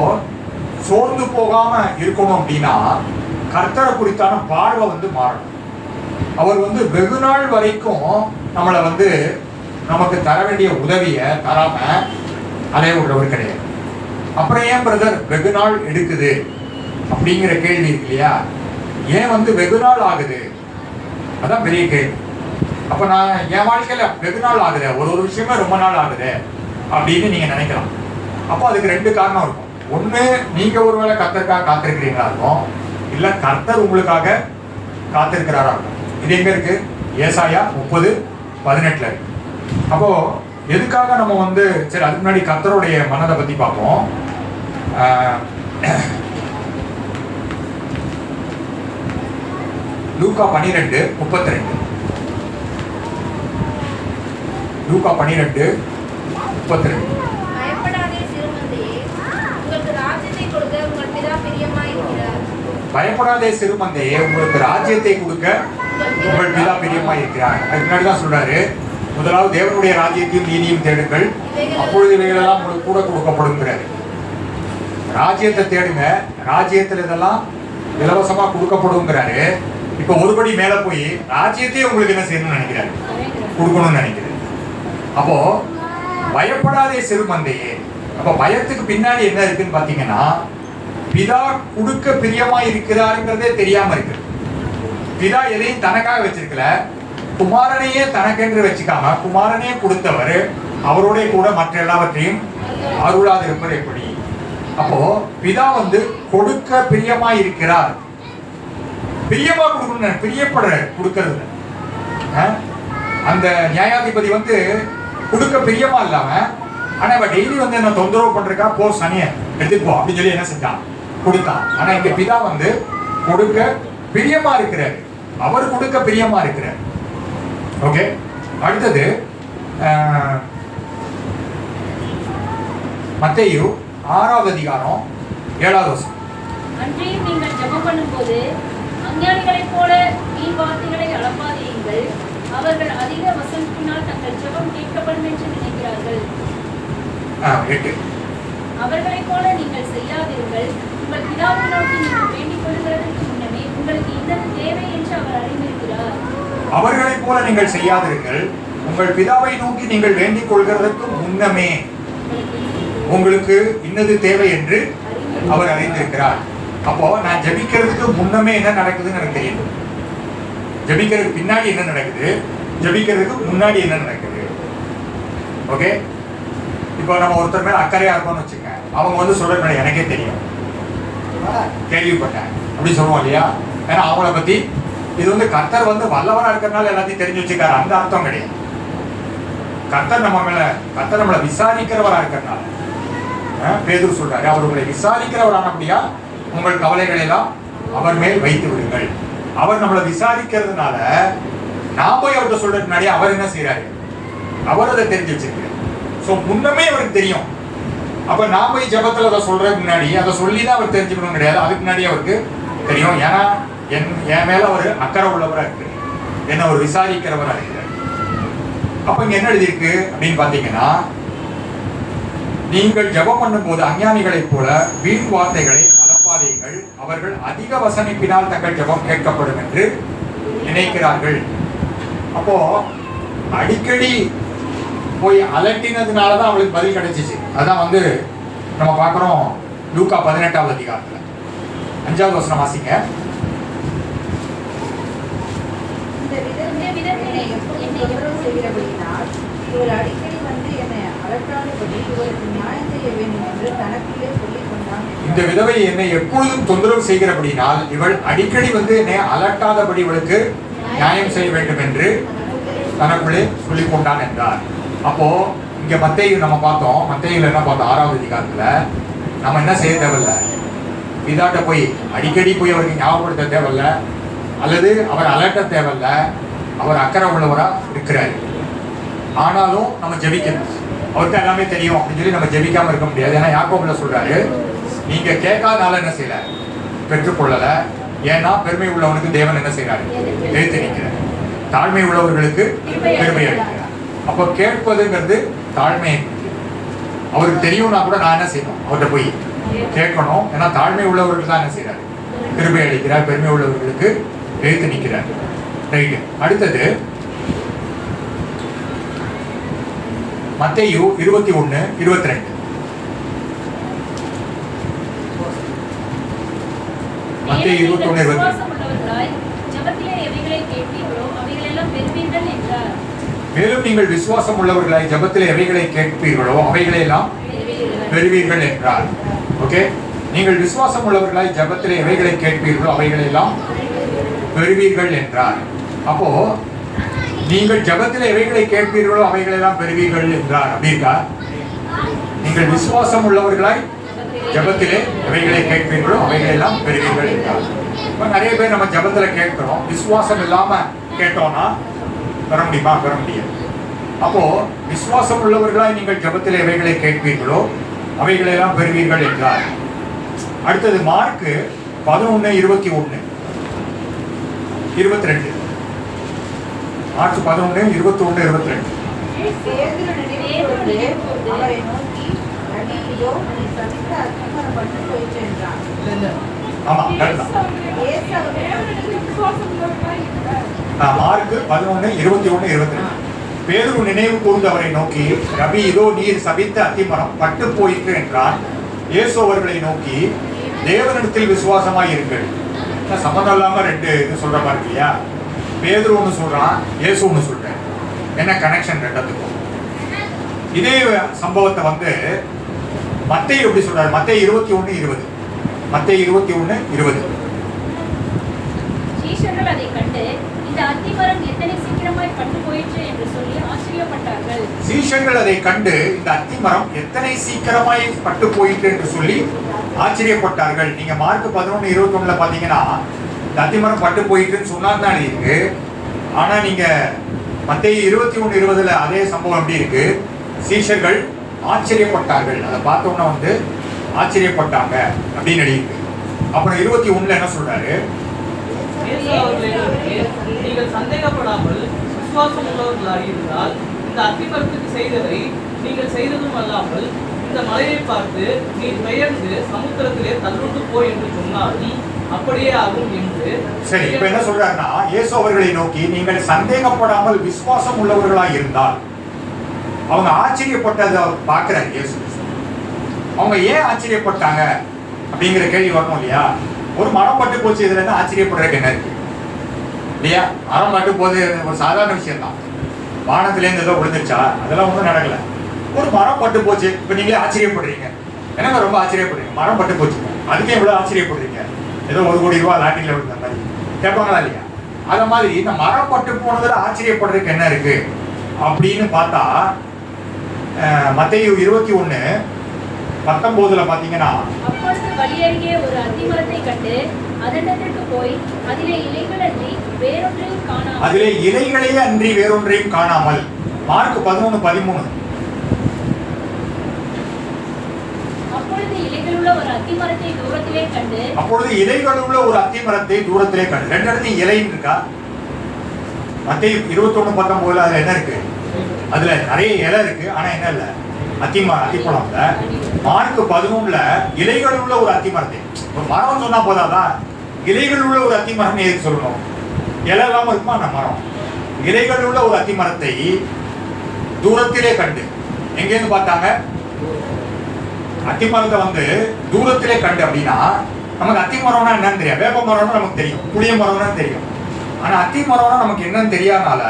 சோர்ந்து போகாம இருக்கணும் அப்படின்னா கர்த்தரை குறித்தான பார்வை வந்து மாறணும். அவர் வந்து வெகு நாள் வரைக்கும் நம்மளை வந்து நமக்கு தர வேண்டிய உதவியை தராம அலைய விடுறவர் கிடையாது. அப்புறம் ஏன் பிரதர் வெகு நாள் எடுக்குது அப்படிங்கிற கேள்வி இருக்கு இல்லையா? ஏன் வந்து வெகு நாள் ஆகுது, அதான் பெரிய கேள்வி. அப்ப நான் என் வாழ்க்கையில வெகு நாள் ஆகுது, ஒரு விஷயமே ரொம்ப நாள் ஆகுது அப்படின்னு நீங்க நினைக்கலாம். அப்போ அதுக்கு 2 காரணம் இருக்கும். ஒண்ணு, நீங்க ஒருவேளை கர்த்தருக்காக காத்திருக்கிறீங்களா இருக்கும், இல்ல கர்த்தர் உங்களுக்காக காத்திருக்கிறாரா இருக்கும். இது எங்க இருக்கு? ஏசாயா 30:18 இருக்கு. அப்போ எதுக்காக நம்ம வந்து சரி, அதுக்கு முன்னாடி கர்த்தருடைய மனதை பத்தி பார்ப்போம். லூக்கா 12:32. லூக்கா 12:32. பயப்படாதே சிறுமந்தையே, உங்களுக்கு ராஜ்யத்தை கொடுக்க உங்கள் பிதா பிரியமாய் இருக்கிறார். அதுக்கு முன்னாடி தான் சொல்றாரு, முதலாவது தேவனுடைய ராஜ்யத்தையும் நீதியும் தேடுங்கள், அப்பொழுது இவைகளெல்லாம் உங்களுக்கு கூட கொடுக்கப்படுங்கிறாரு. ராஜ்யத்தை தேடுங்க, ராஜ்யத்தில் இதெல்லாம் இலவசமா கொடுக்கப்படுங்கிறாரு. இப்போ ஒருபடி மேல போய் ராஜ்யத்தையே உங்களுக்கு என்ன செய்யணும்னு நினைக்கிறாரு, கொடுக்கணும்னு நினைக்கிறாரு. அப்போ பயப்படாதே சிறுமந்தையே. அப்ப பயத்துக்கு பின்னாடி என்ன இருக்குன்னு பாத்தீங்கன்னா, பிதா கொடுக்க பிரியமா இருக்கிறாருங்கிறதே தெரியாம இருக்கு. பிதா எதையும் தனக்காக வச்சிருக்கல, குமாரனையே தனக்கென்று வச்சுக்காம குமாரனே கொடுத்தவர் அவரோட கூட மற்ற எல்லாவற்றையும் அருளாது இருப்பது எப்படி? அப்போ பிதா கொடுக்க பிரியமா இருக்கிறார். பிரியமா கொடுக்கணும், பிரியப்படுற கொடுக்கறது. அந்த நியாயாதிபதி கொடுக்க பிரியமா இல்லாம, ஆனா இப்ப டெய்லி என்ன தொந்தரவு பண்றக்கா, போ சனிய எடுத்துட்டு போ அப்படின்னு சொல்லி என்ன செஞ்சான், கொடுத்தான். ஆனா இங்க பிதா கொடுக்க பிரியமா இருக்கிறார். அவர் கொடுக்க பிரியமா இருக்கிறார். ஓகே, அடுத்தது மத்தேயு 6வது அதிகாரம் 7வது வசனம். அன்றையும் நீங்கள் ஜெபம் பண்ணும்போது அஞ்ஞானிகளைப் போல வீண் வார்த்தைகளை அளப்பாதீர்கள். அவர்கள் அதிக வசனத்தினால் தங்கள் ஜெபம் கேட்கப்படும் என்று நினைக்கிறார்கள். அவர்களைப் போல நீங்கள் செய்யாதீர்கள். உங்கள் பிதாவை நோக்கி நீங்கள் வேண்டிக் கொள்கிறதற்கு முன்னமே உங்களுக்கு இன்னது தேவை என்று அவர் அறிந்திருக்கிறார். அவர்களைப் போல நீங்கள் செய்யாதீர்கள். உங்கள் பிதாவை நோக்கி நீங்கள் வேண்டிக் கொள்கிறதற்கு முன்னமே உங்களுக்கு இன்னது தேவை என்று அவர் அறிந்திருக்கிறார். அப்போ நான் ஜெபிக்கிறதுக்கு முன்னமே என்ன நடக்குதுன்னு எனக்கு தெரியும். ஜெபிக்கிறதுக்கு பின்னாடி என்ன நடக்குது, ஜெபிக்கிறதுக்கு முன்னாடி என்ன நடக்குது. ஓகே, இப்போ நம்ம ஒருத்தர் மேல அக்கறையா இருக்கோம்னு வச்சுங்க, அவங்க சொல்ற எனக்கே தெரியும், கேள்விப்பட்டேன் அப்படி சொல்லுவோம் இல்லையா? ஏன்னா அவங்கள பத்தி இது கர்த்தர் வல்லவரா இருக்கிறதுனால எல்லாத்தையும் தெரிஞ்சு வச்சுக்காரு, அந்த அர்த்தம் கிடையாது. கர்த்தர் நம்மளை விசாரிக்கிறவரா இருக்கிறதுனால பேதுரு சொல்றாரு, அவர் உங்களை விசாரிக்கிறவரானபடியா உங்கள் கவலைகளை எல்லாம் அவர் மேல் வைத்து விடுங்கள். அவர் நம்மளை விசாரிக்கிறதுனால நான் போய் அவர்கிட்ட சொல்றதுக்கு முன்னாடி அவர் என்ன செய்யறாரு, அவர் அதை தெரிஞ்சு வச்சிருக்காரு. ஸோ முன்னமே அவருக்கு தெரியும். அப்ப நான் போய் ஜபத்துல அதை சொல்றதுக்கு முன்னாடி அதை சொல்லிதான் அவர் தெரிஞ்சுக்கணும் கிடையாது, அதுக்கு முன்னாடி அவருக்கு தெரியும். ஏன்னா என் மேல ஒரு அக்கறை உள்ளவரா இருக்கு, என்ன ஒரு விசாரிக்கிறவரா இருக்கிறார். அப்ப இங்க என்ன எழுதியிருக்கு அப்படின்னு பாத்தீங்கன்னா, நீங்கள் ஜெபம் பண்ணும் போது அஞ்ஞானிகளைப் போல வீண் வார்த்தைகளை அளப்பாதீர்கள். அவர்கள் அதிக வசனிப்பினால் தங்கள் ஜெபம் கேட்கப்படும் என்று நினைக்கிறார்கள். அப்போ அடிக்கடி போய் அலட்டினதுனாலதான் அவளுக்கு பதில் கிடைச்சிச்சு. அதான் நம்ம பார்க்கிறோம் லூக்கா 18வது அதிகாரத்துல 5வது வசனம் வாசிங்க. இந்த விதவை என்னை எப்பொழுதும் தொந்தரவு செய்கிறபடினால் இவள் அடிக்கடி என்னை அலட்டாதபடி இவளுக்கு நியாயம் செய்ய வேண்டும் என்று தனக்குள்ளே சொல்லிக் கொண்டான் என்றார். அப்போ இங்க மத்தேயு நம்ம பார்த்தோம், மத்தேயுல என்ன பார்த்தோம், 6வது அதிகாரத்துல நம்ம என்ன செய்ய தேவையில்ல, இதாட்ட போய் அடிக்கடி போய் அவருக்கு ஞாபகப்படுத்த தேவையில்ல, அல்லது அவர் அலட்ட தேவையில்ல, அவர் அக்கறை உள்ளவரா இருக்கிறாரு. ஆனாலும் நம்ம ஜெபிக்கணும், அவருக்கு எல்லாமே தெரியும் அப்படின்னு சொல்லி நம்ம ஜெபிக்காம இருக்க முடியாது. ஏன்னா யாக்கோபுல சொல்றாரு, நீங்க கேட்காதனால என்ன செய்யல, பெற்றுக்கொள்ளல. ஏன்னா பெருமை உள்ளவனுக்கு தேவன் என்ன செய்யறாரு, எழுத்து நிற்கிறார். தாழ்மை உள்ளவர்களுக்கு பெருமை அளிக்கிறார். அப்போ கேட்பதுங்கிறது தாழ்மையை, அவருக்கு தெரியும்னா கூட நான் என்ன செய்யணும், அவர்கிட்ட போய் கேட்கணும். ஏன்னா தாழ்மை உள்ளவர்கள் தான் என்ன செய்யறாரு, கிருபை அளிக்கிறார். பெருமை உள்ளவர்களுக்கு எழுத்து நிற்கிறார். ரைட்டு. அடுத்தது மத்தேயு 21:22. மத்தேயு 21:22. மேலும் நீங்கள் விசுவாசம் உள்ளவர்களாய் ஜெபத்திலே எவைகளை கேட்பீர்களோ அவைகளை எல்லாம் பெறுவீர்கள் என்றார். ஓகே, நீங்கள் விசுவாசம் உள்ளவர்களாய் ஜெபத்திலே எவைகளை கேட்பீர்களோ அவைகளை எல்லாம் பெறுவீர்கள் என்றார். அப்போ நீங்கள் ஜெபத்திலே எவைகளை கேட்பீர்களோ அவைகளை எல்லாம் பெறுவீர்கள் என்றார். அப்படி இருக்கா? நீங்கள் விசுவாசம் உள்ளவர்களாய் ஜெபத்திலே எவைகளை கேட்பீர்களோ அவைகளை எல்லாம் பெறுவீர்கள் என்றார். இப்போ நிறைய பேர் நம்ம ஜெபத்துல கேட்கிறோம், விசுவாசம் இல்லாம கேட்டோம்னா பெற முடியுமா? பெற முடியாது. அப்போ விசுவாசம் உள்ளவர்களாய் நீங்கள் ஜெபத்தில் எவைகளை கேட்பீர்களோ அவைகளை எல்லாம் பெறுவீர்கள் என்றார். அடுத்தது மார்க்கு 11:21, 22. மார்க் 11:21, 22. ஆமா கரெக்ட் தான். மார்க் 11:21-22. பேதுரு நினைவு கூர்ந்து அவரை நோக்கி, ரபி, இதோ நீர் சபித்த அத்திமரம் பட்டு போயிற்று என்றான். இயேசு அவர்களை நோக்கி, தேவனிடத்தில் விசுவாசமாய் இருங்கள். சம்மந்தம் இல்லாம ரெண்டு இது சொல்ற மாதிரி இல்லையா? பேதுரு ஒண்ணு சொல்றான், இயேசு ஒண்ணு சொல்றேன். என்ன கனெக்ஷன் ரெண்டுத்துக்கும்? இதே சம்பவத்தை மத்தேயு எப்படி சொல்றாரு? மத்தேயு 21:20. மத்தேயு 21:20. சீஷர்கள் அதை கண்டு இந்த அத்திமரம் எத்தனை சீக்கிரமாய் பட்டு போயிற்று என்று சொல்லி ஆச்சரியப்பட்டார்கள். சீஷர்கள் அதை கண்டு இந்த அத்திமரம் எத்தனை சீக்கிரமாய் பட்டு போயிற்று என்று சொல்லி ஆச்சரியப்பட்டார்கள். நீங்க மார்க் 11:21 பாத்தீங்கன்னா இந்த அத்திமரம் பட்டு போயிட்டுன்னு சொன்னாதான் இருக்கு. ஆனா நீங்க மத்தேயு 21:20 அதே சம்பவம் எப்படி இருக்கு? சீஷர்கள் ஆச்சரியப்பட்டார்கள். அதை பார்த்தோம்னா ஆச்சரியப்பட்டாங்க அப்படின்னு இருக்கு. அப்புறம் 21 என்ன சொல்றாரு? நீங்கள் சந்தேகப்படாமல் விசுவாசம் உள்ளவர்களாக இருந்தால் இந்த அத்திமரத்துக்கு செய்ததை நீங்கள் செய்ததும் அல்லாமல் இந்த மலையை பார்த்து நீ பெயர்ந்து சமுத்திரத்திலே தள்ளுண்டு போ என்று சொன்னாலும் அப்படியே ஆகும் என்று. சரி, இப்ப என்ன சொல்றாருன்னா, இயேசு அவர்களை நோக்கி நீங்கள் சந்தேகப்படாமல் விசுவாசம் உள்ளவர்களாக இருந்தால், அவங்க ஆச்சரியப்பட்டதை பார்க்கிறார் இயேசு. அவங்க ஏன் ஆச்சரியப்பட்டாங்க அப்படிங்கிற கேள்வி வரணும் இல்லையா? ஒரு மரம் பட்டு போச்சு, இதுல என்ன ஆச்சரியப்படுறதுக்கு என்ன இருக்கு இல்லையா? மரம் பட்டு போது ஒரு சாதாரண விஷயம் தான். வானத்திலேருந்து ஏதோ விழுந்துருச்சா? அதெல்லாம் ஒன்றும் நடக்கல. ஒரு மரம் பட்டு போச்சு, இப்ப நீங்களே ஆச்சரியப்படுறீங்க. என்னங்க ரொம்ப ஆச்சரியப்படுறீங்க? மரம் பட்டு போச்சு, அதுக்கே இவ்வளவு ஆச்சரியப்படுறீங்க? ஏதோ 1 கோடி ரூபாய் லாட்டில விழுந்த மாதிரி கேட்பாங்களா இல்லையா? அத மாதிரி இந்த மரம் பட்டு போனதுல ஆச்சரியப்படுறதுக்கு என்ன இருக்கு அப்படின்னு பார்த்தா, மத்தேயு 21:19 பாத்தீங்கன்னா, அப்பொழுது வழியருகே ஒரு அத்திமரத்தை கண்டு அதனிடத்திற்கு போய் அதிலே இலைகள் அன்றி வேறொன்றையும் காணாமல். அதிலே இலைகளே அன்றி வேறொன்றையும் காணாமல். மார்க் 11:13. அப்பொழுது இலைகளுள்ள ஒரு அத்திமரத்தை தூரத்திலே கண்டு. அப்பொழுது இலைகளுள்ள ஒரு அத்திமரத்தை தூரத்திலே கண்டு. ரெண்டு இடத்துல இலைன்னு இருக்கா? மத்தேயு 21:19 அதுல என்ன இருக்கு? அதுல நிறைய இலை இருக்கு, ஆனா என்ன இல்ல? அத்திப்பழம் இல்ல. மார்க் 11 இலைகள் உள்ள ஒரு அத்திமரத்தை. ஒரு மரம் சொன்னா போதாதா? இலைகள் உள்ள ஒரு அத்திமரம் எதுக்கு சொல்லணும்? இலை இல்லாம இருக்குமா அந்த மரம்? இலைகள் உள்ள ஒரு அத்திமரத்தை தூரத்திலே கண்டு. எங்கேருந்து பார்த்தாங்க? அத்திமரத்தை தூரத்திலே கண்டு. அப்படின்னா நமக்கு அத்திமரம்னா என்னன்னு தெரியும், வேப்ப மரம்னா நமக்கு தெரியும், புளிய மரம்னா தெரியும். ஆனா அத்திமரம்னா நமக்கு என்னன்னு தெரியாதனால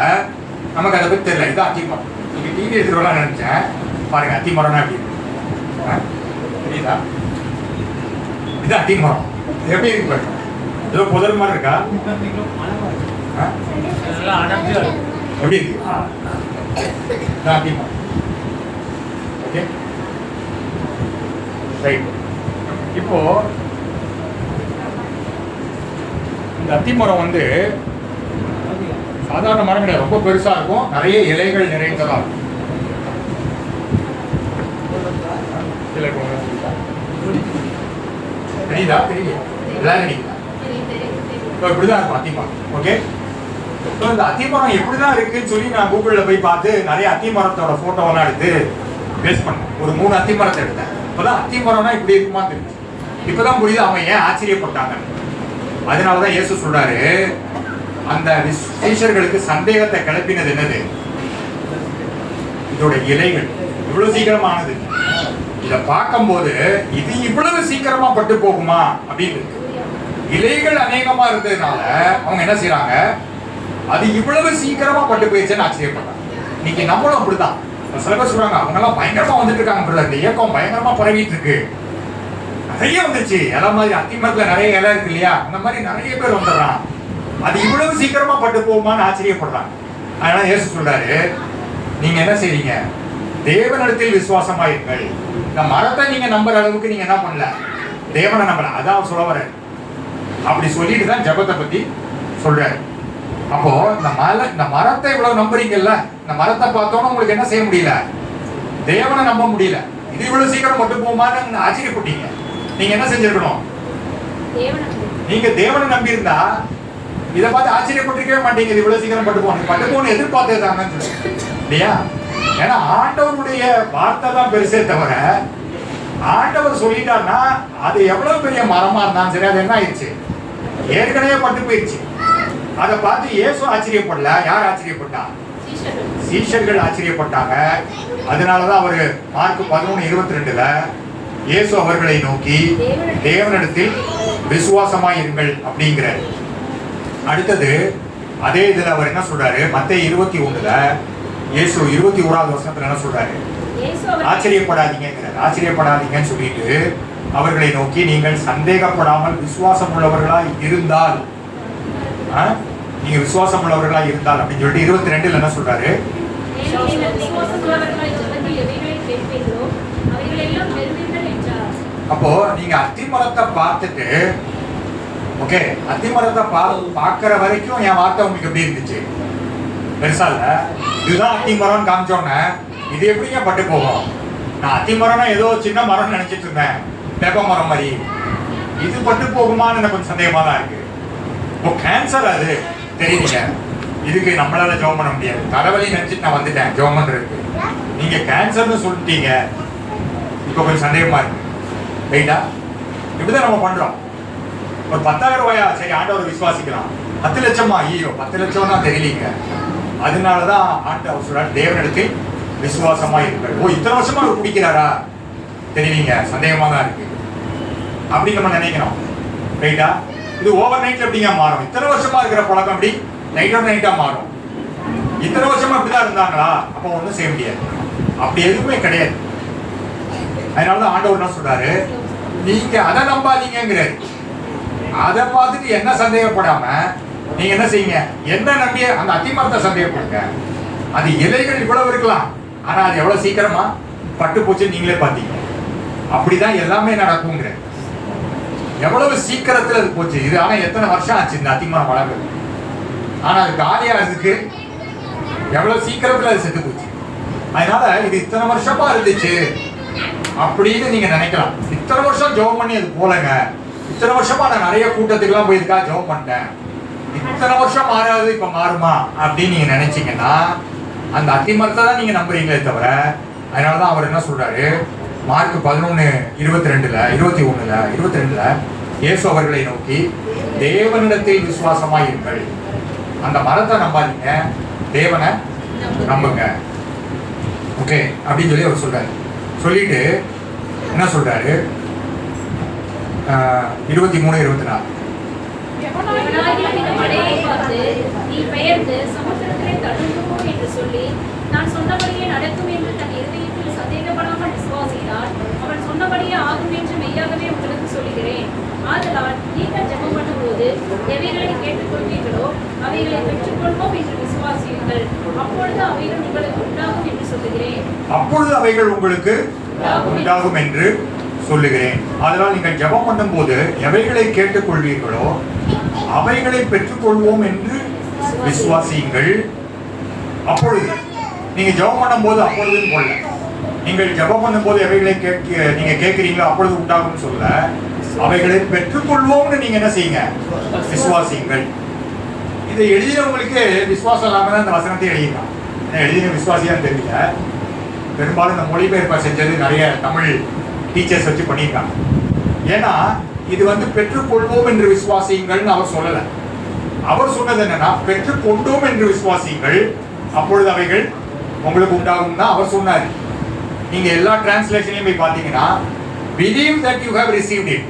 நமக்கு அதை பத்தி தெரியல. இதுதான் அத்திமரம். நீங்க டிவி எடுத்துக்கலாம் நினைச்சேன், பாருங்க அத்திமரம்னா எப்படி தெரியுதா? இது அத்திமரம் எப்படி இருக்கு பாருங்க. ஏதோ புதர் மாதிரி இருக்கா? எப்படி இருக்கு? அத்திமரம். Okay, right. இப்போ இந்த அத்திமரம் சாதாரண மரம் கிடையாது, ரொம்ப பெருசா இருக்கும், நிறைய இலைகள் நிறைந்ததா இருக்கும். தெரியுதா? தெரியல, எல்லாரும் இப்படிதான் இருக்கும் அத்திமரம். ஓகே, இந்த அத்திமரம் எப்படிதான் இருக்குன்னு சொல்லி நான் கூகுள்ல போய் பார்த்து நிறைய அத்திமரத்தோட போட்டோவெல்லாம் எடுத்து பேஸ்ட் பண்ணேன். ஒரு 3 அத்திமரத்தை எடுத்தேன். இப்பதான் அத்திமரம்னா இப்படி இருக்குமா தெரிஞ்சு. இப்பதான் புரியுது அவங்க ஏன் ஆச்சரியப்பட்டாங்க. அதனாலதான் இயேசு சொல்றாரு, அந்த சீஷர்களுக்கு சந்தேகத்தை கிளப்பினது என்னது? இதோட இலைகள் இவ்வளவு சீக்கிரமானது. இதை பார்க்கும்போது இது இவ்வளவு சீக்கிரமா பட்டு போகுமா அப்படின்னு. இலைகள் அநேகமா இருந்ததுனால அவங்க என்ன செய்யறாங்க, அது இவ்வளவு சீக்கிரமா பட்டு போயிடுச்சுன்னு ஆச்சரியப்பட்டாங்க. இன்னைக்கு நம்மளும் அப்படிதான். சில பேர் சொல்றாங்க, அவங்க எல்லாம் பயங்கரமா வந்துட்டு இருக்காங்க, இந்த இயக்கம் பயங்கரமா பரவிட்டு இருக்கு, நிறைய வந்துருச்சு. இலை மாதிரி அத்திமரத்துல நிறைய இலை இருக்கு இல்லையா, அந்த மாதிரி நிறைய பேர் வந்துடுறான், அது இவ்வளவு சீக்கிரமா பட்டு போகுமான்னு ஆச்சரியப்படுறாங்க. அதனால இயேசு சொல்றாரு, நீங்க என்ன செய்றீங்க? தேவனிடத்தில் விசுவாசமாயிருங்கள். இந்த மரத்தை நீங்க நம்புற அளவுக்கு நீங்க என்ன பண்ணல, தேவனை நம்பல. அதான் சொல்ல வர. அப்படி சொல்லிட்டு தான் ஜெபத்தை பத்தி சொல்றாரு. அப்போ இந்த மரத்தை இவ்வளவு நம்புறீங்கல்ல, இந்த மரத்தை பார்த்தோன்னா உங்களுக்கு என்ன செய்ய முடியல? தேவனை நம்ப முடியல. இது இவ்வளவு சீக்கிரம் பட்டு போகுமான்னு ஆச்சரியப்பட்டீங்க. நீங்க என்ன செஞ்சிருக்கணும்? நீங்க தேவனை நம்பி இருந்தா இதை பார்த்து ஆச்சரியப்பட்டிருக்கவே மாட்டீங்க. இது இவ்வளவு சீக்கிரம் பட்டு போகணும் எதிர்பார்த்தது தாங்கன்னு இல்லையா? ஏன்னா ஆண்டவருடைய வார்த்தை தான் பெருசே தவிர ஆண்டவர் சொல்லிட்டாருன்னா அது எவ்வளவு பெரிய மரமா இருந்தாலும் சரி, அது என்ன ஆயிடுச்சு, ஏற்கனவே பட்டு போயிடுச்சு. அதை பார்த்து இயேசு ஆச்சரியப்படல. யார் ஆச்சரியப்பட்டா? சீஷர்கள் ஆச்சரியப்பட்டாங்க. அதனாலதான் அவரு மார்க் 11:22 இயேசு அவர்களை நோக்கி தேவனிடத்தில் விசுவாசமாய் இருங்கள் அப்படிங்கிறார். அடுத்தது அதே இதுல அவர் என்ன சொல்றாரு, மத்தேயு 21 இயேசு 21வது வசனத்துல என்ன சொல்றாரு, ஆச்சரியப்படாதீங்கிறார். ஆச்சரியப்படாதீங்கன்னு சொல்லிட்டு அவர்களை நோக்கி நீங்கள் சந்தேகப்படாமல் விசுவாசம் உள்ளவர்களாய் இருந்தால், நீங்க விசுவாசம் உள்ளவர்களாய் இருந்தால் அப்படின்னு சொல்லிட்டு 22 என்ன சொல்றாரு, அப்போ நீங்க அத்திமரத்தை பார்த்துட்டு, ஓகே, அத்திமரத்தை பார்க்கிற வரைக்கும் என் வார்த்தை உங்களுக்கு எப்படி இருந்துச்சு, பெருசா இல்ல, இதுதான் அத்திமரம் காமிச்சோன்னே இது எப்படிங்க பட்டு போகும். நான் அத்திமரம்னா ஏதோ சின்ன மரம் நினைச்சிட்டு இருந்தேன், வேப்ப மரம் மாதிரி. இது பட்டு போகுமான்னு எனக்கு கொஞ்சம் சந்தேகமா தான் இருக்கு. இப்போ கேன்சர் அது தெரியுங்க, இதுக்கு நம்மளால ஜெபம் பண்ண முடியாது. தலைவலி நினைச்சிட்டு நான் வந்துட்டேன் ஜெபம் பண்றதுக்கு. நீங்க கேன்சர்னு சொல்லிட்டீங்க, இப்போ கொஞ்சம் சந்தேகமா இருக்கு. ரைட்டா? இப்படிதான் நம்ம பண்றோம். ஒரு 10,000 ரூபாயா, சரி ஆண்டவர் விசுவாசிக்கலாம். 10 லட்சமா, ஐயோ 10 லட்சம் தான் தெரியலீங்க. அதனாலதான் ஆண்டவர் சொல்றாரு தேவனிடத்தில் விசுவாசமா இருங்கள். ஓ, இத்தனை வருஷமா அவர் குடிக்கிறாரா தெரியலீங்க, சந்தேகமா தான் இருக்கு அப்படி நம்ம நினைக்கணும். ரைட்டா? இது ஓவர் நைட்ல எப்படிங்க மாறும்? இத்தனை வருஷமா இருக்கிற பழக்கம் எப்படி நைட்டோட நைட்டா மாறும்? இத்தனை வருஷமா இப்படிதான் இருந்தாங்களா, அப்ப ஒண்ணும் செய்ய முடியாது. அப்படி எதுவுமே கிடையாது. அதனாலதான் ஆண்டவர் என்ன சொல்றாரு, நீங்க அதை நம்பாதீங்கிறாரு. அதை பார்த்துட்டு என்ன சந்தேகப்படாம நீங்க என்ன செய்யுங்க, என்ன நம்பிய அந்த அத்திமரத்தை சந்தேகப்படுங்க. அது இலைகள் இவ்வளவு இருக்கலாம், ஆனா அது எவ்வளவு சீக்கிரமா பட்டு போச்சு நீங்களே பார்த்தீங்க. அப்படிதான் எல்லாமே நடக்குங்கிற. எவ்வளவு சீக்கிரத்துல அது போச்சு. இது ஆனா எத்தனை வருஷம் ஆச்சு இந்த அத்திமரம் வளர்ந்து, ஆனா அது காலியாகிறதுக்கு எவ்வளவு சீக்கிரத்துல அது செத்து போச்சு. அதனால இது இத்தனை வருஷமா இருந்துச்சு அப்படின்னு நீங்க நினைக்கலாம். இத்தனை வருஷம் ஜெபம் பண்ணி அது போலங்க, இத்தனை வருஷமா நான் நிறைய கூட்டத்துக்குலாம் போயிருக்கா ஜெபம் பண்ணிட்டேன், இத்தனை வருஷம் மாறாது இப்ப மாறுமா அப்படின்னு நீங்க நினைச்சீங்கன்னா அந்த அத்திமரத்தை தான் நீங்க நம்புறீங்களே தவிர. அதனாலதான் அவர் என்ன சொல்றாரு, மார்க் 11:21 இயேசு அவர்களை நோக்கி தேவனிடத்தில் விசுவாசமாய் இருங்கள். அந்த மரத்தை நம்பாதீங்க, தேவனை நம்புங்க. ஓகே அப்படின்னு சொல்லி அவர் சொல்றாரு. சொல்லிட்டு என்ன சொல்றாரு, 23-24 நீ பெயர்ந்து சமுத்திரத்திலே தள்ளுமோ என்று சொல்லி நான் சொன்னபடியே நடக்கும் என்று தன் இருதயத்தில் சந்தேகப்படாமல் விசுவாசித்தால் அவன் சொன்னபடியே ஆகும் என்று மெய்யாகவே உங்களுக்கு சொல்லுகிறேன். ஆதலால் நீங்கள் ஜெபம் பண்ணும்போது எவைகளை கேட்டுக்கொள்வீர்களோ அவைகளை பெற்றுக்கொள்வோம் என்று விசுவாசியுங்கள். அப்பொழுது அவைகள் உங்களுக்கு உண்டாகும் என்று சொல்லுகிறேன். அப்பொழுது அவைகள் உங்களுக்கு உண்டாகும் என்று சொல்லுகிறேன். அதனால் நீங்கள் ஜெபம் பண்ணும் போது எவைகளை கேட்டுக்கொள்வீர்களோ அவைகளை பெற்றுக்கொள்வோம் என்று விசுவாசியுங்கள். அப்பொழுது நீங்க ஜெபம் பண்ணும் போது அப்பொழுதுன்னு போடல, நீங்கள் ஜெபம் பண்ணும் போது எவைகளை நீங்க கேட்கிறீங்களோ அப்பொழுது உண்டாகும் சொல்ல, அவைகளை பெற்றுக்கொள்வோம்னு நீங்க என்ன செய்யுங்க, விசுவாசியுங்கள். இதை எழுதினவங்களுக்கு விசுவாசம் இல்லாம தான் இந்த வசனத்தை எழுதிருக்கான். எழுதின விசுவாசியான்னு தெரியல. பெரும்பாலும் இந்த மொழிபெயர்ப்பை செஞ்சது நிறைய தமிழ் டீச்சர்ஸ் வச்சு பண்ணியிருக்காங்க. ஏன்னா இது பெற்றுக்கொள்வோம் என்று விசுவாசியுங்கள்னு அவர் சொல்லலை. அவர் சொன்னது என்னன்னா பெற்றுக்கொண்டோம் என்று விசுவாசியுங்கள், அப்பொழுது அவைகள் உங்களுக்கு உண்டாகும் தான் அவர் சொன்னார். நீங்க எல்லா டிரான்ஸ்லேஷனையும் போய் பார்த்தீங்கன்னா believe that you have received it,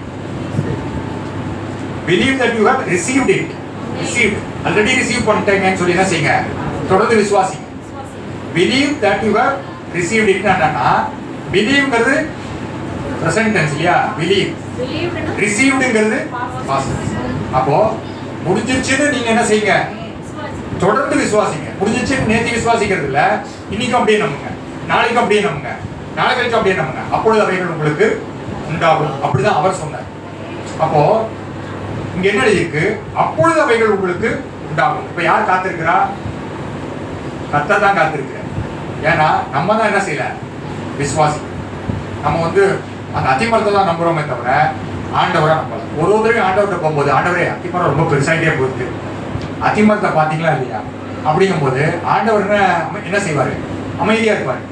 believe that you have received it, received already receive பண்ணிட்டீங்கன்னு சொல்லி என்ன செய்யுங்க, தொடர்ந்து விசுவாசிங்க. believe that you have received it னா believe-ங்கிறது present tense இல்லையா, believe, received-ங்கிறது past tense. அப்போ முடிஞ்சிருச்சுன்னு நீங்க என்ன செய்யுங்க, தொடர்ந்து விசுவாசிங்க. முடிஞ்சிருச்சுன்னு நேற்று விசுவாசிக்கிறது இல்ல, இன்னைக்கும் அப்படியே நம்புங்க, நாளைக்கும் அப்படியே நம்புங்க, நாளை கழிச்சு அப்படியே நம்புங்க, அப்பொழுது அவைகள் உங்களுக்கு உண்டாகும். அப்படிதான் அவர் சொன்னார். அப்போ இங்க என்ன எழுதியிருக்கு, அப்பொழுது அவைகள் உங்களுக்கு உண்டாகும். இப்ப யார் காத்திருக்கிறா, கர்த்தர் தான் காத்திருக்கிற. ஏன்னா நம்ம தான் என்ன செய்யல, விசுவாசி. நம்ம அந்த அத்திமரத்தை தான் நம்புறோமே தவிர ஆண்டவரை நம்பல. ஒரு தடவை ஆண்டவர்கிட்ட போகும்போது, ஆண்டவரே அத்திமரம் ரொம்ப பெருசாகிட்டே போகுது, அத்திமரத்தை பார்த்தீங்களா இல்லையா அப்படிங்கும்போது ஆண்டவர் என்ன செய்வாரு, அமைதியா இருப்பாரு.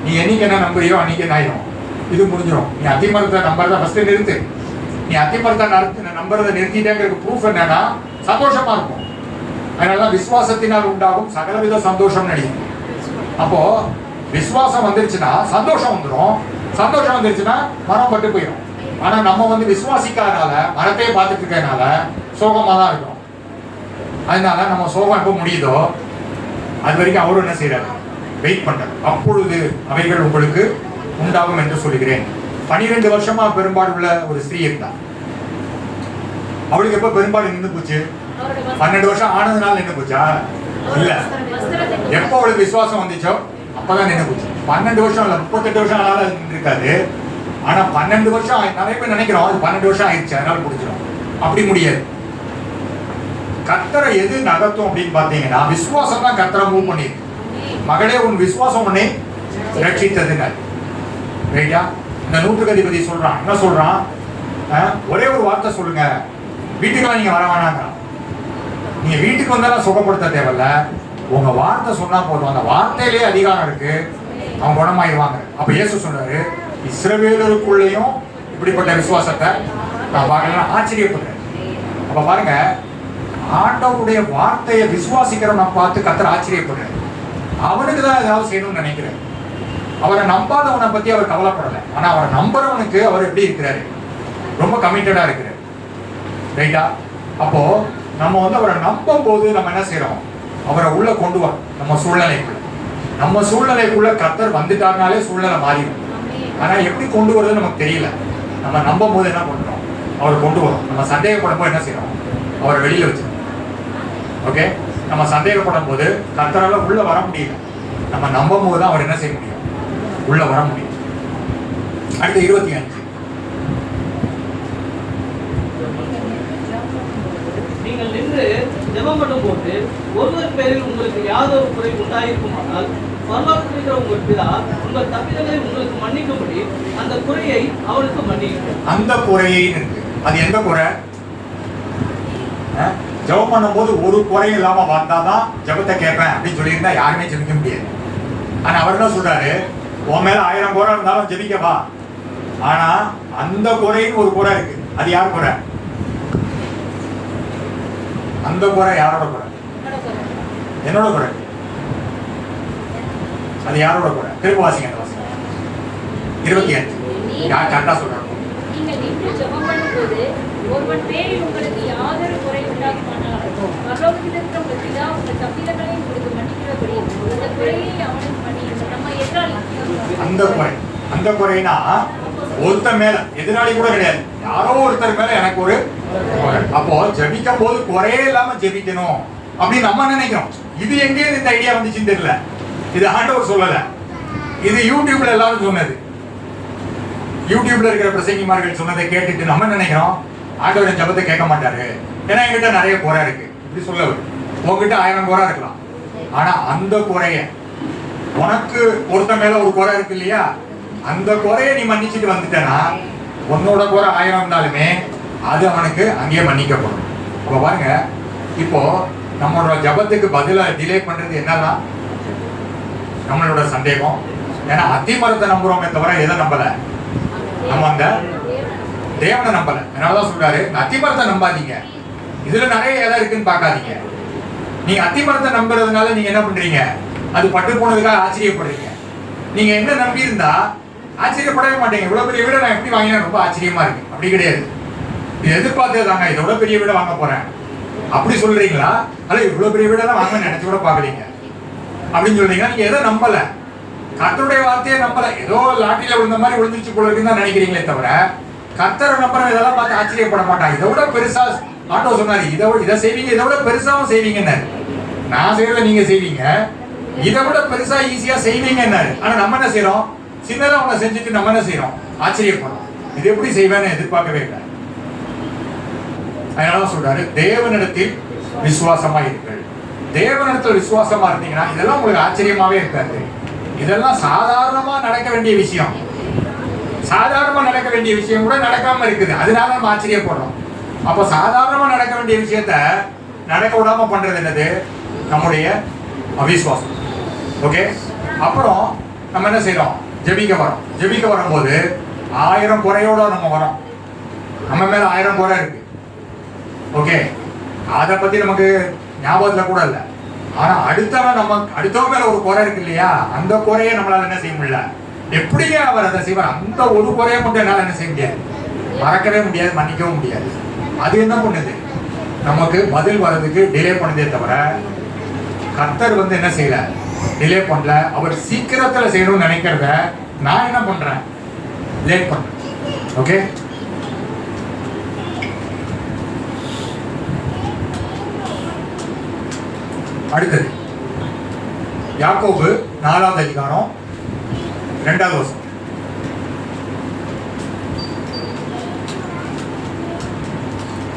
நீ என்னைக்கு என்ன நம்புறியோ அன்னைக்கு என்ன ஆயிடும், இது முடிஞ்சிடும். நீ அத்திமரத்தை நம்புறத ஃபர்ஸ்ட் நிறுத்து. நீ அத்திமரத்தை நம்புறதை நிறுத்திட்டேங்கிறதுக்கு ப்ரூஃப் என்னன்னா சந்தோஷமா இருக்கும். அதனால விசுவாசத்தினால் உண்டாகும் சகலவித சந்தோஷம் நினைக்கும். அப்போ விசுவாசம் வந்துருச்சுன்னா சந்தோஷம் வந்துடும். சந்தோஷம் வந்துருச்சுன்னா மனம் பட்டு போயிடும். ஆனா நம்ம விசுவாசிக்காதனால மரத்தையே பார்த்துட்டு இருக்கனால சோகமா தான் இருக்கும். அதனால நம்ம சோகம் எப்போ முடியுதோ அது வரைக்கும் அவரும் என்ன செய்யறாரு? வெயிட் பண்றாரு. அப்பொழுது அவைகள் உங்களுக்கு உண்டாகும் என்று சொல்லுகிறேன். 12 வருஷமா பெரும்பாடு உள்ள ஒரு ஸ்திரீ இருந்தா. அவளுக்கு எப்ப பெரும்பாடு நின்று போச்சு? 12 வருஷம் ஆனதுனால நின்று போச்சா? இல்ல, எப்போ அவளுக்கு விசுவாசம் வந்துச்சோ அப்பதான் நின்று போச்சு. 12 வருஷம் இல்ல, 38 வருஷம் ஆனாலும் நின்று இருக்காது. ஆனா 12 வருஷம் நிறைய பேர் நினைக்கிறோம் அது 12 வருஷம் ஆயிடுச்சு அதனால முடிச்சிடும். அப்படி முடியாது. கர்த்தரை எது நகர்த்தும் அப்படின்னு பாத்தீங்கன்னா விசுவாசம் தான் கர்த்தரை மூவ் பண்ணிருக்கு. மகளே உன் விசுவாசம் உன்னை ரட்சித்ததுங்க. ரைட்டா? இந்த நூற்றுக்கு அதிபதி சொல்றான். என்ன சொல்றான்? ஒரே ஒரு வார்த்தை சொல்லுங்க, வீட்டுக்கெல்லாம் நீங்க வர வேணாங்கிறான். நீங்க வீட்டுக்கு வந்தாலும் சுகப்படுத்த தேவையில்ல, உங்க வார்த்தை சொன்னா போதும். அந்த வார்த்தையிலேயே அதிகாரம் இருக்கு, அவங்க குணமாயிருவாங்க. அப்ப இயேசு சொன்னாரு, இஸ்ரவேலருக்குள்ளேயும் இப்படிப்பட்ட விசுவாசத்தை நான் பார்க்கலாம். ஆச்சரியப்படுறேன். அப்ப பாருங்க, ஆண்டவருடைய வார்த்தையை விசுவாசிக்கிறவன் நான் பார்த்து கர்த்தர் ஆச்சரியப்படுறேன். அவனுக்கு தான் ஏதாவது செய்யணும்னு நினைக்கிறேன். அவரை நம்பாதவனை பத்தி அவர் கவலைப்படலை. ஆனா அவரை நம்புறவனுக்கு அவர் எப்படி இருக்கிறாரு? ரொம்ப கமிட்டடா இருக்கிறாரு. ரைட்டா? அப்போ நம்ம அவரை நம்பும் போது நம்ம என்ன செய்யறோம்? அவரை உள்ள கொண்டு வரோம். நம்ம சூழ்நிலைக்குள்ள கர்த்தர் வந்துட்டாருனாலே சூழ்நிலை மாறிடும். ஆனா எப்படி கொண்டு வருதுன்னு நமக்கு தெரியல. நம்ம நம்பும் போது என்ன பண்றோம்? அவரை கொண்டு வரோம். நம்ம சந்தேகப்படும் போது என்ன செய்யறோம்? அவரை வெளியில வச்சிருக்கோம். ஓகே, நம்ம சந்தேகப்படும் போது கர்த்தரால உள்ள வர முடியல. நம்ம நம்பும் போது தான் அவர் என்ன செய்ய முடியும்? உள்ள வர முடியும். அடுத்து 25. நீங்கள் நின்று ஜெபம் பண்ணும்போது ஒருவர் பேரில் உங்களுக்கு யாதொரு குறை உண்டாயிருக்குமானால் பரலோகத்தில் இருக்கிற உங்கள் பிதா உங்கள் தப்பிதங்களை உங்களுக்கு மன்னிக்கும்படி அந்த குறையை அவனுக்கு மன்னிக்கும். அந்த குறையை இருக்கு. அது எந்த குறை? ஜெபம் பண்ணும்போது ஒரு குறையும் இல்லாம வந்தாதான் ஜெபத்தை கேட்பேன் அப்படின்னு சொல்லியிருந்தா யாருமே ஜெபிக்க முடியாது. ஆனா அவர் என்ன சொல்றாரு? உன் மேல 1000 குறை இருந்தாலும் ஜெபிக்கவா. ஆனா அந்த குறைன்னு ஒரு குறை இருக்கு. அது யார் குறை? அந்த குறை யாரோட குறை? என்னோட குறை. அது யாரோட குறை? திரும்ப வாசிங்க. 25. யார் கரெக்டா சொல்றாங்க? நீங்கள் நின்று ஜெபம் பண்ணும்போது ஒருவன் பேரில் உங்களுக்கு யாதொரு குறை உண்டாகுமானால் பரலோகத்தில் இருக்கிற உங்கள் பிதா உங்கள் தப்பிதங்களை உங்களுக்கு மன்னிக்கிறபடி அந்த குறையை அவனுக்கு மன்னிக்கும். நம்ம எதிராளி அந்த குறைனா ஒருத்தர் மேல, எதிராளி கூட கிடையாது, யாரோ ஒருத்தர் மேல எனக்கு ஒரு குறை. அப்போ ஜெபிக்கும் போது குறையே இல்லாம ஜெபிக்கணும் அப்படின்னு நம்ம நினைக்கிறோம். இது எங்கேயும் இந்த ஐடியா வந்துச்சுன்னு தெரியல. இது ஆண்டவர் சொல்லல, இது யூடியூப்ல எல்லாரும் சொன்னது. யூடியூப்ல இருக்கிற பிரசங்கிமார்கள் சொன்னதை கேட்டுட்டு நம்ம நினைக்கிறோம் ஆண்டவர் ஜெபத்தை கேட்க மாட்டாரு, ஏன்னா என்கிட்ட நிறைய குறை இருக்கு. இப்படி சொல்ல, உங்ககிட்ட 1000 குறை இருக்கலாம். ஆனா அந்த குறைய, உனக்கு ஒருத்த மேல ஒரு குறை இருக்கு இல்லையா, அந்த குறைய நீ மன்னிச்சுட்டு வந்துட்டேன்னா உன்னோட குறை 1000 இருந்தாலுமே அது அவனுக்கு அங்கேயே மன்னிக்கப்படும். அப்ப பாருங்க, இப்போ நம்மளோட ஜபத்துக்கு பதிலா டிலே பண்றது என்னன்னா நம்மளோட சந்தேகம். ஏன்னா அத்திமரத்தை நம்புறோமே தவிர எதை நம்பல? நம்ம அந்த தேவனை நம்பல. அதனாலதான் சொல்றாரு, அத்திமரத்தை நம்பாதீங்க, இதுல நிறைய இலை இருக்குன்னு பார்க்காதீங்க. நீங்க அத்திமரத்தை நம்புறதுனால நீங்க என்ன பண்றீங்க? அது பட்டு போனதுக்காக ஆச்சரியப்படுறீங்க. நீங்க என்ன நம்பி இருந்தா ஆச்சரியப்படவே மாட்டீங்க. இவ்வளவு பெரிய வீடை நான் எப்படி வாங்கினா ரொம்ப ஆச்சரியமா இருக்கு, அப்படி கிடையாது. இது எதிர்பார்த்தது தாங்க, இதோட பெரிய வீடை வாங்க போறேன் அப்படி சொல்றீங்களா? அல்ல இவ்வளவு பெரிய வீடெல்லாம் வாங்க நினைச்சு கூட பாக்குறீங்க அப்படின்னு சொல்றீங்கன்னா நீங்க எதை நம்பல? கர்த்தருடைய வார்த்தையை நம்பல. ஏதோ லாட்டில விழுந்த மாதிரி விழுந்துச்சு போல இருக்குன்னு தான் நினைக்கிறீங்களே தவிர கர்த்தரை நம்புற இதெல்லாம் பார்த்து ஆச்சரியப்பட மாட்டாங்க. இதை விட பெருசா ஆட்டோ சொன்னாரு, இதை செய்வீங்க, இதை விட பெருசாவும் செய்வீங்கன்னாரு. நான் செய்யறத நீங்க செய்வீங்க, இதை விட பெருசா ஈஸியா செய்வீங்கன்னாரு. ஆனா நம்ம என்ன செய்யறோம்? சின்னதா அவங்க செஞ்சுட்டு நம்ம என்ன செய்யறோம்? ஆச்சரியப்படுறோம். இது எப்படி செய்வேன்னு எதிர்பார்க்கவே இல்லை. அதனால சொல்றாரு, தேவனிடத்தில் விசுவாசமா இருங்கள். தேவனிடத்தில் விசுவாசமா இருந்தீங்கன்னா இதெல்லாம் உங்களுக்கு ஆச்சரியமாவே இருக்காது. இதெல்லாம் சாதாரணமா நடக்க வேண்டிய விஷயம். சாதாரணமா நடக்க வேண்டிய விஷயம் கூட நடக்காம இருக்குது, அதனால நம்ம ஆச்சரியப்படுறோம். அப்போ சாதாரணமா நடக்க வேண்டிய விஷயத்த நடக்க விடாம பண்றது என்னது? நம்முடைய அவிசுவாசம். ஓகே, அப்புறம் நம்ம என்ன செய்யறோம்? ஜெபிக்க வரோம். ஜெபிக்க வரும்போது 1000 குறையோட நம்ம வரோம். நம்ம மேல 1000 குறை இருக்கு. ஓகே, அதை பத்தி நமக்கு ஞாபகத்துல கூட இல்லை. ஆனா அடுத்தவங்க மேல ஒரு குறை இருக்கு இல்லையா, அந்த குறையை நம்மளால என்ன செய்ய முடியல. எப்படிங்க அவர் அதை செய்வார்? அந்த ஒரு குறையை மட்டும் என்னால என்ன செய்ய முடியாது, மறக்கவே முடியாது, மன்னிக்கவும் முடியாது. அது என்ன பண்ணுது, நமக்கு பதில் வர்றதுக்கு டிலே பண்ணுதே தவிர கர்த்தர் வந்து என்ன செய்யல, டிலே பண்ணல. அவர் சீக்கிரத்துல செய்யணும்னு நினைக்கிறத நான் என்ன பண்றேன், லேட் பண்றேன். ஓகே, அடுத்தது யாக்கோபு 4வது அதிகாரம் 2வது வசனம்.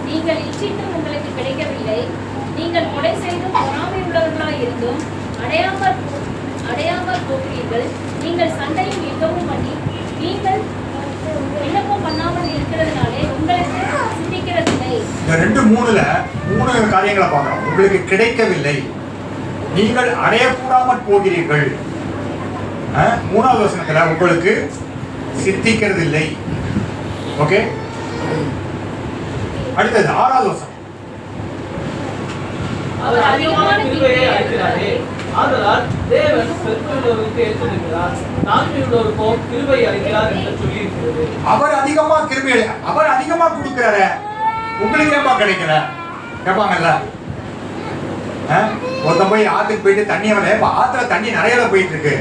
நீங்கள் இச்சித்தும் உங்களுக்கு கிடைக்கவில்லை, நீங்கள் கொலை செய்தும் பொறாமை உள்ளவர்களாய் இருந்தும் அடையாமல் போகிறீர்கள். நீங்கள் சண்டையும் யுத்தமும் பண்ணி நீங்கள் விண்ணப்பம் பண்ணாமல் இருக்கிறதுனாலே உங்களுக்கு சிந்திக்கிறதில்லை. இந்த 2:3 காரியங்களை பார்க்கிறோம். உங்களுக்கு கிடைக்கவில்லை, நீங்கள் அடையக்கூடாமல் போகிறீர்கள். 3வது வசனத்துல உங்களுக்கு சித்திக்கிறது இல்லை. ஓகே, அடுத்தது 6வது வசனம். அவர் அதிகமான கிருபையை அளிக்கிறாரே, ஆதலால் தேவன் செல்வந்தர்களுக்கு ஏற்றுகிறார், தாழ்மையுள்ளவருக்கோ கிருபை அளிக்கிறார் என்று சொல்லி இருக்கிறது. அவர் அதிகமா கிருபை, அவர் அதிகமா கொடுக்கிறாரு, உங்களுக்கு ஏன்பா கிடைக்கல கேட்பாங்கல்ல. ஒருத்தன் போய் ஆத்துக்கு போயிட்டு தண்ணி ஆத்துல தண்ணி நிறைய போயிட்டு இருக்கு,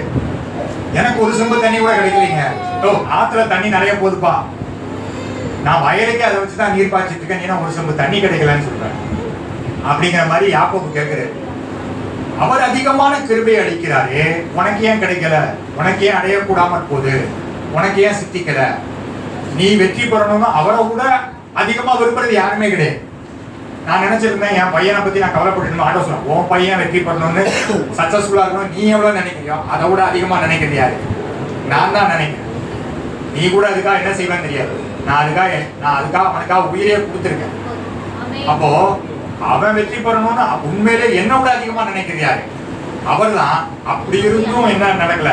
எனக்கு ஒரு சொம்பு தண்ணி கூட கிடைக்கலைங்க. ஆத்துல தண்ணி நிறைய போகுதுப்பா, நான் வயலுக்கு அதை வச்சுதான் நீர் பாய்ச்சிட்டு இருக்கேன், நீனா ஒரு சொம்பு தண்ணி கிடைக்கலன்னு சொல்றேன் அப்படிங்கிற மாதிரி யாக்கோபு கேட்கிறாரு. அவர் அதிகமான கிருபை அளிக்கிறாரே, உனக்கு ஏன் கிடைக்கல, உனக்கு ஏன் அடையக்கூடாமல் போகுது, உனக்கு ஏன் சித்திக்கல, நீ வெற்றி பெறணும்னு அவரை கூட அதிகமா விரும்புறது யாருமே கிடையாது. நான் நினைச்சிருந்தேன் என் பையனை பத்தி நான் கவலைப்பட்டு ஆட்டோ சொன்னேன், உன் பையன் வெற்றி பண்ணணும்னு சக்சஸ்ஃபுல்லா இருக்கணும் நீ எவ்வளவு நினைக்கிறியோ அதை விட அதிகமா நினைக்கிறது யாரு, நான் தான் நினைக்கிறேன். நீ கூட அதுக்காக என்ன செய்வேன்னு தெரியாது, நான் அதுக்காக அவனுக்காக உயிரே கொடுத்துருக்கேன். அப்போ அவன் வெற்றி பெறணும்னு உண்மையிலே என்ன விட அதிகமா நினைக்கிறது யாரு, அவர் தான். அப்படி இருந்தும் என்ன நடக்கல,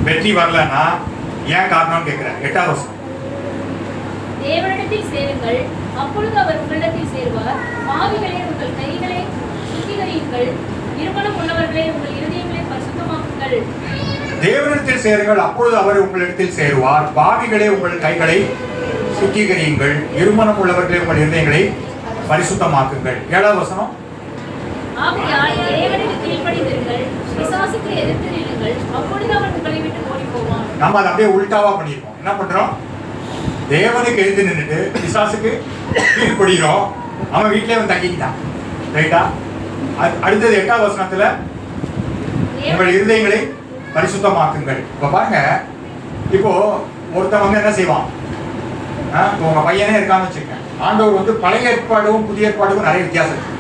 வெற்றி வரலன்னா ஏன் காரணம்னு கேட்கிறேன். 8வது வருஷம். தேவனிடத்தில் சேருங்கள், அப்பொழுது அவர் உங்களிடத்தில் சேருவார். பாவிகளே உங்கள் கைகளை சுத்திகரியுங்கள், இருமனம் உள்ளவர்களே உங்கள் இருதயங்களை பரிசுத்தமாக்குங்கள். தேவனிடத்தில் சேருங்கள், அப்பொழுது அவர் உங்களிடத்தில் சேருவார். பாவிகளே உங்கள் கைகளை சுத்திகரியுங்கள், இருமனம் உள்ளவர்களே உங்கள் இருதயங்களை பரிசுத்தமாக்குங்கள். 7வது வசனம். ஆகையால் தேவனுக்கு கீழ்ப்படிந்திருங்கள், பிசாசுக்கு எதிர்த்து நில்லுங்கள், அப்பொழுது அவன் உங்களை விட்டு ஓடி போவான். நம்ம அதை அப்படியே உல்டாவா பண்ணிருக்கோம். என்ன பண்றோம், தேவனுக்கு எதிர்த்து நின்றுட்டு பிசாசுக்கு கீழ்ப்படுகிறோம், அவன் வீட்டிலே வந்து தங்கிக்கிட்டான். ரைட்டா? அடுத்தது 8வது வசனத்துல உங்கள் இருதயங்களை பரிசுத்தமாக்குங்கள். இப்ப பாருங்க, இப்போ ஒருத்தன் வந்து என்ன செய்வான், உங்க பையனே இருக்கான்னு வச்சுக்கேன். ஆண்டவர் வந்து பழைய ஏற்பாடும் புதிய ஏற்பாடுக்கும் நிறைய வித்தியாசம் இருக்கு.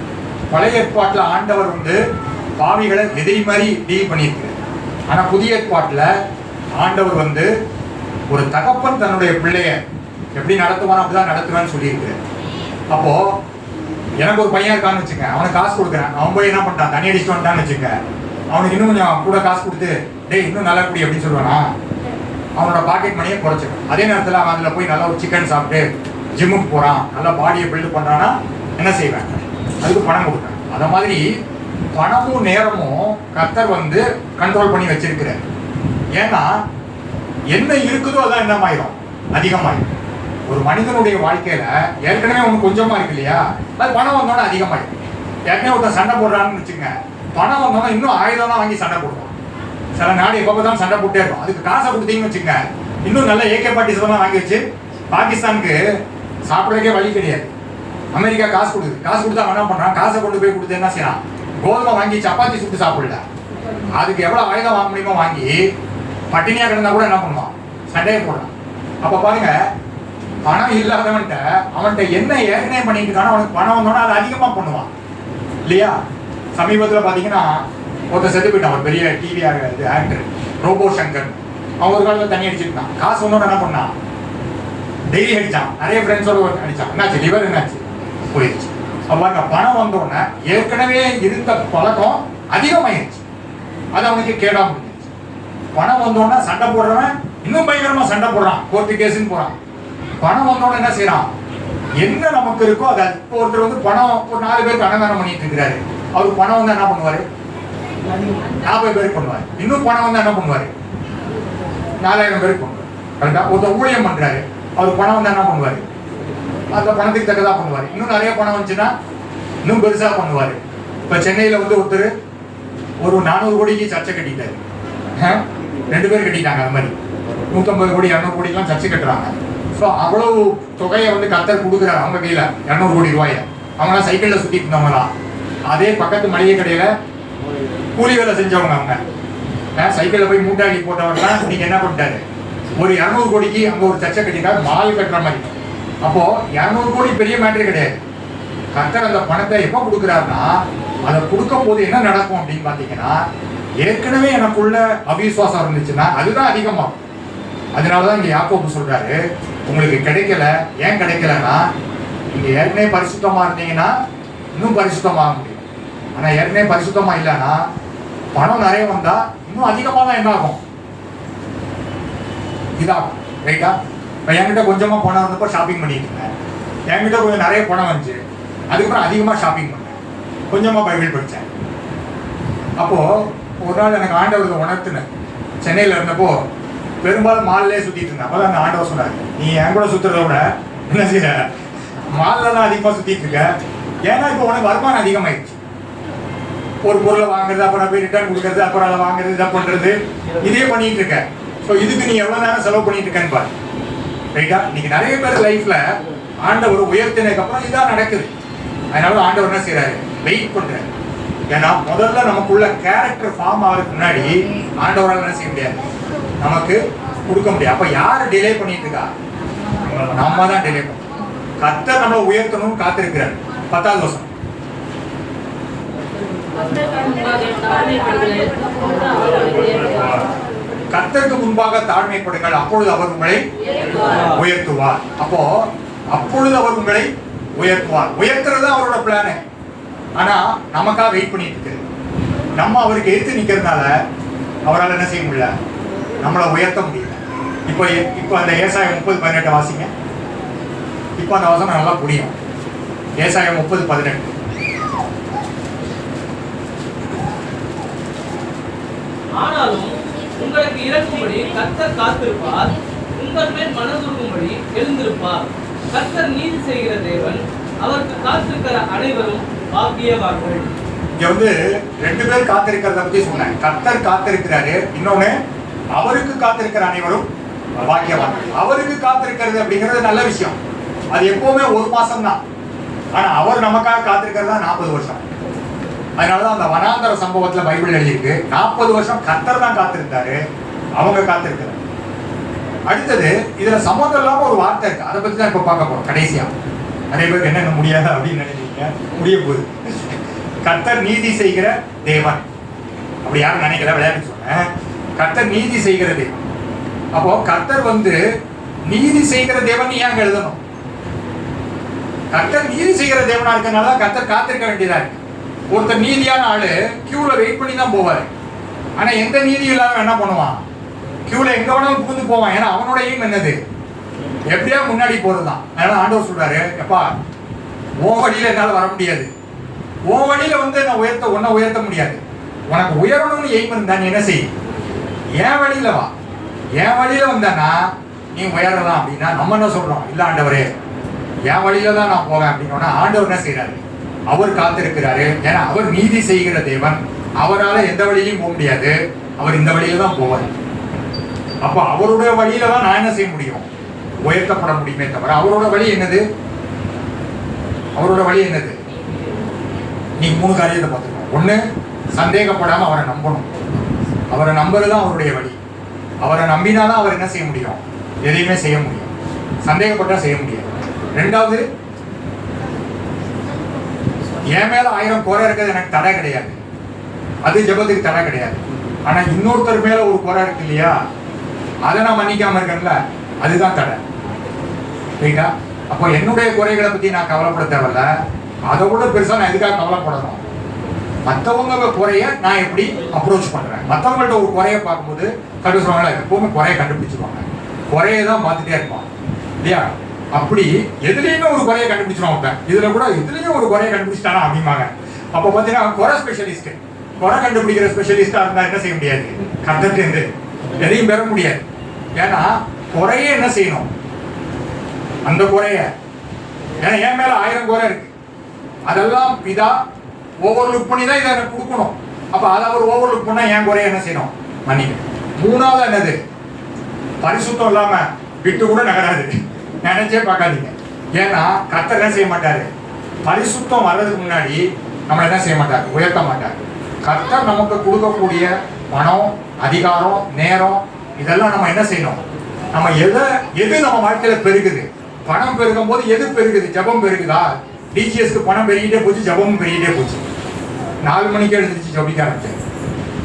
பழைய ஏற்பாட்டுல ஆண்டவர் வந்து பாவிகளை எதை மாதிரி டீல் பண்ணியிருக்கு. ஆனா புதிய ஏற்பாட்டுல ஆண்டவர் வந்து ஒரு தகப்பன் தன்னுடைய பிள்ளைய எப்படி நடத்துவானோ அப்படிதான் நடத்துவேன்னு சொல்லியிருக்கிறேன். அப்போ எனக்கு ஒரு பையன் இருக்கான்னு வச்சுங்க, அவனுக்கு காசு கொடுக்குறேன், அவன் போய் என்ன பண்ணிட்டான், தண்ணி அடிச்சுட்டு வந்துட்டான்னு வச்சுங்க, அவனுக்கு இன்னும் கொஞ்சம் கூட காசு கொடுத்து டேய் இன்னும் நல்லா குடி அப்படின்னு சொல்லுவானா, அவனோட பாக்கெட் மணியை குறைச்சிடும். அதே நேரத்தில் அவன் அதில் போய் நல்லா ஒரு சிக்கன் சாப்பிட்டு ஜிம்முக்கு போகிறான், நல்லா பாடியை பில்டு பண்ணுறான்னா என்ன செய்வேன், அதுக்கு பணம் கொடுப்பேன். அதை மாதிரி பணமும் நேரமும் கர்த்தர் வந்து கண்ட்ரோல் பண்ணி வச்சிருக்கிறார். ஏன்னா என்ன இருக்குதோ அதான் என்னமாயிரும், அதிகமாயிரும். ஒரு மனிதனுடைய வாழ்க்கையில ஏற்கனவே ஒன்று கொஞ்சமா இருக்கு இல்லையா, அது பணம் வந்தோன்னா அதிகமாயிடும். ஏற்கனவே ஒருத்தன் சண்டை போடுறான்னு வச்சுங்க, பணம் வந்தோன்னா இன்னும் 1000 வாங்கி சண்டை போடுவான். சில நாடு எப்போ தான் சண்டை போட்டே இருக்கும். அதுக்கு காசை கொடுத்தீங்கன்னு வச்சுங்க, இன்னும் நல்ல AK-47 வாங்கி வச்சு பாகிஸ்தானுக்கு சாப்பிட்றதுக்கே வழி கிடையாது. அமெரிக்கா காசு கொடுக்குது, காசு கொடுத்தா என்ன பண்றான், காசை கொண்டு போய் கொடுத்து என்ன செய்யறான், கோதுமை வாங்கி சப்பாத்தி சுட்டு சாப்பிடல, அதுக்கு எவ்வளவு ஆயுதம் வாங்க முடியுமோ வாங்கி பட்டினியா கிடந்தா கூட என்ன பண்ணுவான், சண்டையை போடலாம். அப்ப பாருங்க, பணம் இல்லாதவன்ட்ட அவன்கிட்ட என்ன ஏற்கனவே பண்ணிட்டு இருக்கானோ அவனுக்கு பணம் வந்தோன்னா அதை அதிகமா பண்ணுவான் இல்லையா. சமீபத்தில் பார்த்தீங்கன்னா ஒருத்தர் செத்து போயிட்டான், ஒரு பெரிய டிவி ஆக்டர் ரோபோ சங்கர். அவன் ஒரு காலத்தில் தண்ணி அடிச்சிருக்கான், காசு வந்தோன்னு என்ன பண்ணான், டெய்லி அடிச்சான், நிறைய ஃப்ரெண்ட்ஸோட அடிச்சான், என்னாச்சு லிவர் என்னாச்சு போயிடுச்சு. அப்ப பணம் வந்தோடனே ஏற்கனவே இருந்த பழக்கம் அதிகமாயிருச்சு, அது அவனுக்கு கேடாம முடிஞ்சிருச்சு. பணம் வந்தோடனே சண்டை போடுறவன் இன்னும் பயங்கரமா சண்டை போடுறான், கோர்ட்டு கேஸ்ன்னு போறான். பணம் வந்தோன்னு என்ன செய்யறான், என்ன நமக்கு இருக்கோ அதை. இப்போ ஒருத்தர் வந்து பணம் ஒரு 4 பேருக்கு அன்னதானம் பண்ணிட்டு இருக்கிறாரு, அவருக்கு பணம் வந்தா என்ன பண்ணுவாரு, 40 பேருக்கு பண்ணுவாரு. இன்னும் பணம் வந்தா என்ன பண்ணுவாரு, 4000 பேருக்கு பண்ணுவாரு. கரெக்டா? ஒருத்தர் ஊழியம் பண்றாரு, அவருக்கு பணம் வந்தா என்ன பண்ணுவாரு, அந்த பணத்துக்கு தக்கதா பண்ணுவாரு. இன்னும் நிறைய பணம் வந்துச்சுன்னா இன்னும் பெருசா பண்ணுவாரு. இப்ப சென்னையில வந்து ஒருத்தர் ஒரு 400 கோடிக்கு சர்ச்சை கட்டிட்டாரு. 2 பேர் கட்டிட்டாங்க. அது மாதிரி 150 கோடி 200 கோடிக்கெல்லாம் சர்ச்சை கட்டுறாங்க. ஸோ அவ்வளவு தொகையை வந்து கர்த்தர் கொடுக்குறாரு அவங்க கையில, 200 கோடி ரூபாயை. அவங்களாம் சைக்கிளில் சுற்றிட்டு இருந்தவங்களாம். அதே பக்கத்து மளிகை கடையில கூலி வேலை செஞ்சவங்க. அவங்க சைக்கிளில் போய் மூட்டாடி போட்டவங்கலாம் இன்னைக்கு என்ன பண்ணிட்டாரு, ஒரு 200 கோடிக்கு அங்கே ஒரு சர்ச்சை கட்டிட்டாரு, மால் கட்டுற மாதிரி. அப்போ 200 கோடி பெரிய மேட்டர் கிடையாது. கர்த்தர் அந்த பணத்தை எப்போ கொடுக்குறாருன்னா, அதை கொடுக்க போது என்ன நடக்கும் அப்படின்னு பார்த்தீங்கன்னா, ஏற்கனவே எனக்குள்ள அவிசுவாசம் இருந்துச்சுன்னா அதுதான் அதிகமாகும். அதனாலதான் இங்க யாக்கோபு சொல்றாரு, உங்களுக்கு கிடைக்கல. ஏன் கிடைக்கலன்னா, நீங்க ஏற்கனவே பரிசுத்தமா இருந்தீங்கன்னா இன்னும் பரிசுத்தமாக முடியும். ஆனா ஏற்கனவே பரிசுத்தமா இல்லைன்னா பணம் நிறைய வந்தா இன்னும் அதிகமா தான் என்ன ஆகும், இதாகும். ரைட்டா? இப்போ என்கிட்ட கொஞ்சமா பணம் இருந்தப்போ ஷாப்பிங் பண்ணிட்டு இருந்தேன். என்கிட்ட கொஞ்சம் நிறைய பணம் வந்துச்சு, அதுக்கப்புறம் அதிகமா ஷாப்பிங் பண்ணேன், கொஞ்சமா பைபிள் படித்தேன். அப்போ ஒரு நாள் எனக்கு ஆண்டவருக்கு உணர்த்தினேன். சென்னையில் இருந்தப்போ பெரும்பாலும் மால்லே சுத்திட்டு இருந்தேன். அப்பதான் அந்த ஆண்டவர் சொன்னார், நீ என் கூட சுத்துறத விட என்ன செய்ய, மால்ல தான் அதிகமா சுத்திட்டு இருக்க. ஏன்னா இப்போ உனக்கு வருமானம் அதிகமாயிடுச்சு. ஒரு பொருளை வாங்குறது, அப்புறம் போய் ரிட்டர்ன் கொடுக்கறது, அப்புறம் அதை வாங்குறது, இதை பண்றது, இதே பண்ணிட்டு இருக்க. ஸோ இதுக்கு நீ எவ்வளவு நேரம் செலவு பண்ணிட்டு இருக்கேன்னு பாரு. ரைட்டா? இன்னைக்கு நிறைய பேர் லைஃப்ல ஆண்டவர் உயர்த்தினதுக்கு அப்புறம் இதான் நடக்குது. அதனால ஆண்டவர் என்ன செய்யறாரு, வெயிட் பண்றாரு. ஏன்னா முதல்ல நமக்குள்ள கேரக்டர் ஃபார்ம் ஆகிறதுக்கு முன்னாடி ஆண்டவரால் என்ன செய்ய முடியாது, நமக்கு கொடுக்க முடியாது. அப்ப யாரு டிலே பண்ணிட்டு இருக்கா, நம்ம தான் டிலே பண்ணோம். கர்த்தர் நம்ம உயர்த்தணும்னு காத்திருக்கிறார். 10வது வசனம், கர்த்தருக்கு முன்பாக தாழ்மைப்படுங்கள், அப்பொழுது அவர் உங்களை உயர்த்துவார். அப்போ அப்பொழுது அவர் உங்களை உயர்த்துவார். உயர்த்துறது அவரோட பிளானு. ஆனா நமக்காக வெயிட் பண்ணிட்டு இருக்கு. நம்ம அவருக்கு எதிர்த்து நிக்கிறதுனால அவரால் என்ன செய்ய முடியல, நம்மளை உயர்த்த முடியல. இப்போ அந்த ஏசாயம் 30:18 வாசிங்க. இப்போ அந்த வசனம் நல்லா புரியும். ஏசாயம் 30:18. ஆனாலும் உங்களுக்கு இறக்கும்படி கர்த்தர் காத்திருப்பார், உங்கள் மேல் மனதுருகும்படி எழுந்திருப்பார். கர்த்தர் நீதி செய்கிற தேவன், அவருக்கு காத்திருக்கிற அனைவரும் பாக்கியவான்கள். இங்க வந்து 2 பேர் காத்திருக்கிறத பத்தி சொன்னேன். கர்த்தர் காத்திருக்கிறாரு, இன்னொன்னு அவருக்கு காத்திருக்கிற அனைவரும் பாக்கியவான்கள். அவருக்கு காத்திருக்கிறது அப்படிங்கிறது நல்ல விஷயம். அது எப்பவுமே 1 மாசம் தான். ஆனா அவர் நமக்காக காத்திருக்கிறது தான் 40 வருஷம். அதனாலதான் அந்த வனாந்தர சம்பவத்துல பைபிள் எழுதியிருக்கு, 40 வருஷம் கர்த்தர் தான் காத்திருந்தாரு, அவங்க காத்திருக்கிறார். அடுத்தது இதுல சம்பந்தம் இல்லாம ஒரு வார்த்தை இருக்கு, அதை பத்தி தான் இப்ப பார்க்க போறோம். கடைசியா நிறைய பேருக்கு என்ன முடியாது அப்படின்னு நினைக்கிறீங்க, முடிய போகுது. கர்த்தர் நீதி செய்கிற தேவன், அப்படி யாரும் நினைக்கல, விளையாட்டு சொன்னேன். கர்த்தர் நீதி செய்கிற தேவன். அப்போ கர்த்தர் வந்து நீதி செய்கிற தேவன் ஏன் எழுதணும்? கர்த்தர் நீதி செய்கிற தேவனா இருக்கனால கர்த்தர் காத்திருக்க வேண்டியதா இருக்கு. ஒருத்தர் நீதியான ஆளு கியூல வெயிட் பண்ணி தான் போவாரு. ஆனா எந்த நீதியும் இல்லாம என்ன பண்ணுவான், கியூல எங்க வேணாலும் புகுந்து போவான். ஏன்னா அவனோட எய்ம் என்னது, எப்படியா முன்னாடி போறதுதான். அதனால ஆண்டவர் சொல்றாரு, எப்பா உன் வழியில என்னால வர முடியாது, உன் வழியில வந்து நான் உன்னை உயர்த்த முடியாது. உனக்கு உயரணும்னு எய்ம் இருந்தா நீ என்ன செய், என் வழியில வா. என் வழியில வந்தானா நீ உயரலாம். அப்படின்னா நம்ம என்ன சொல்றோம், இல்ல ஆண்டவரே என் வழியில தான் நான் போவேன் அப்படின்னா, ஆண்டவர் என்ன செய்யறாரு, அவர் காத்திருக்கிறாரு. ஏன்னா அவர் நீதி செய்கிற தேவன், அவரால் எந்த வழியிலையும் போக முடியாது, அவர் இந்த வழியில தான் போவார். அப்ப அவருடைய வழியில தான் நான் என்ன செய்ய முடியும், உயர்த்தப்பட முடியுமே தவிர அவரோட வழி என்னது, அவரோட வழி என்னது? நீங்க 3 காரியத்தை பார்த்துக்கணும். 1, சந்தேகப்படாம அவரை நம்பணும். அவரை நம்புறதுதான் அவருடைய வழி. அவரை நம்பினாதான் அவர் என்ன செய்ய முடியும், எதையுமே செய்ய முடியும். சந்தேகப்பட்டா செய்ய முடியாது. 2வது, என் மேல 1000 குறை இருக்கிறது எனக்கு தடை கிடையாது, அது ஜெபத்துக்கு தடை கிடையாது. ஆனா இன்னொருத்தர் மேல ஒரு குறை இருக்கு இல்லையா, அதை நான் மன்னிக்காம இருக்கேன்ல, அதுதான் தடை. ரைட்டா? அப்போ என்னுடைய குறைகளை பத்தி நான் கவலைப்பட தேவையில்ல, அதை விட பெருசா நான் எதுக்காக கவலைப்படணும், மற்றவங்க குறைய நான் எப்படி அப்ரோச் பண்றேன். மற்றவங்கள்ட்ட ஒரு குறைய பார்க்கும்போது கண்டுபிடிச்சுவாங்களா, எப்பவுமே குறைய கண்டுபிடிச்சிருவாங்க, குறைய தான் பார்த்துட்டே இருப்பான் இல்லையா. அப்படி எதுலேயுமே ஒரு குறைய கண்டுபிடிச்சிருவாங்க. இதுல கூட எதுலேயும் ஒரு குறைய கண்டுபிடிச்சிட்டானா அப்படிம்பாங்க. அப்போ பார்த்தீங்கன்னா குறை ஸ்பெஷலிஸ்ட், குறை கண்டுபிடிக்கிற ஸ்பெஷலிஸ்டா இருந்தா என்ன செய்ய முடியாது, கர்த்தர்கிட்ட எதையும் பெற முடியாது. ஏன்னா குறைய என்ன செய்யணும், அந்த குறைய, ஏன்னா என் மேல 1000 குறை இருக்கு, அதெல்லாம் பிதா ஓவர்லுக் பண்ணி தான் இதை எனக்கு கொடுக்கணும். அப்ப அதை அவர் ஓவர்லுக் பண்ணா என் குறைய என்ன செய்யணும், மன்னிக்கணும். மூணாவது என்னது, பரிசுத்தம் இல்லாம விட்டு கூட நகராது, நினைச்சே பார்க்காதீங்க. ஏன்னா கர்த்தர் என்ன செய்ய மாட்டாரு, பரிசுத்தம் வர்றதுக்கு முன்னாடி நம்மளை என்ன செய்ய மாட்டார், உயர்த்த மாட்டார். கர்த்தர் நமக்கு கொடுக்கக்கூடிய பணம், அதிகாரம், நேரம், இதெல்லாம் நம்ம என்ன செய்யணும், நம்ம எது நம்ம வாழ்க்கையில பெருகுது. பணம் பெருகும் போது எது பெருகுது, ஜபம் பெருகுதா. டிஜிஎஸ்க்கு பணம் பெருகிட்டே போச்சு, ஜபமும் பெருகிட்டே போச்சு. 4 மணிக்கு எழுந்திரிச்சு ஜபிக்க ஆரம்பிச்சு.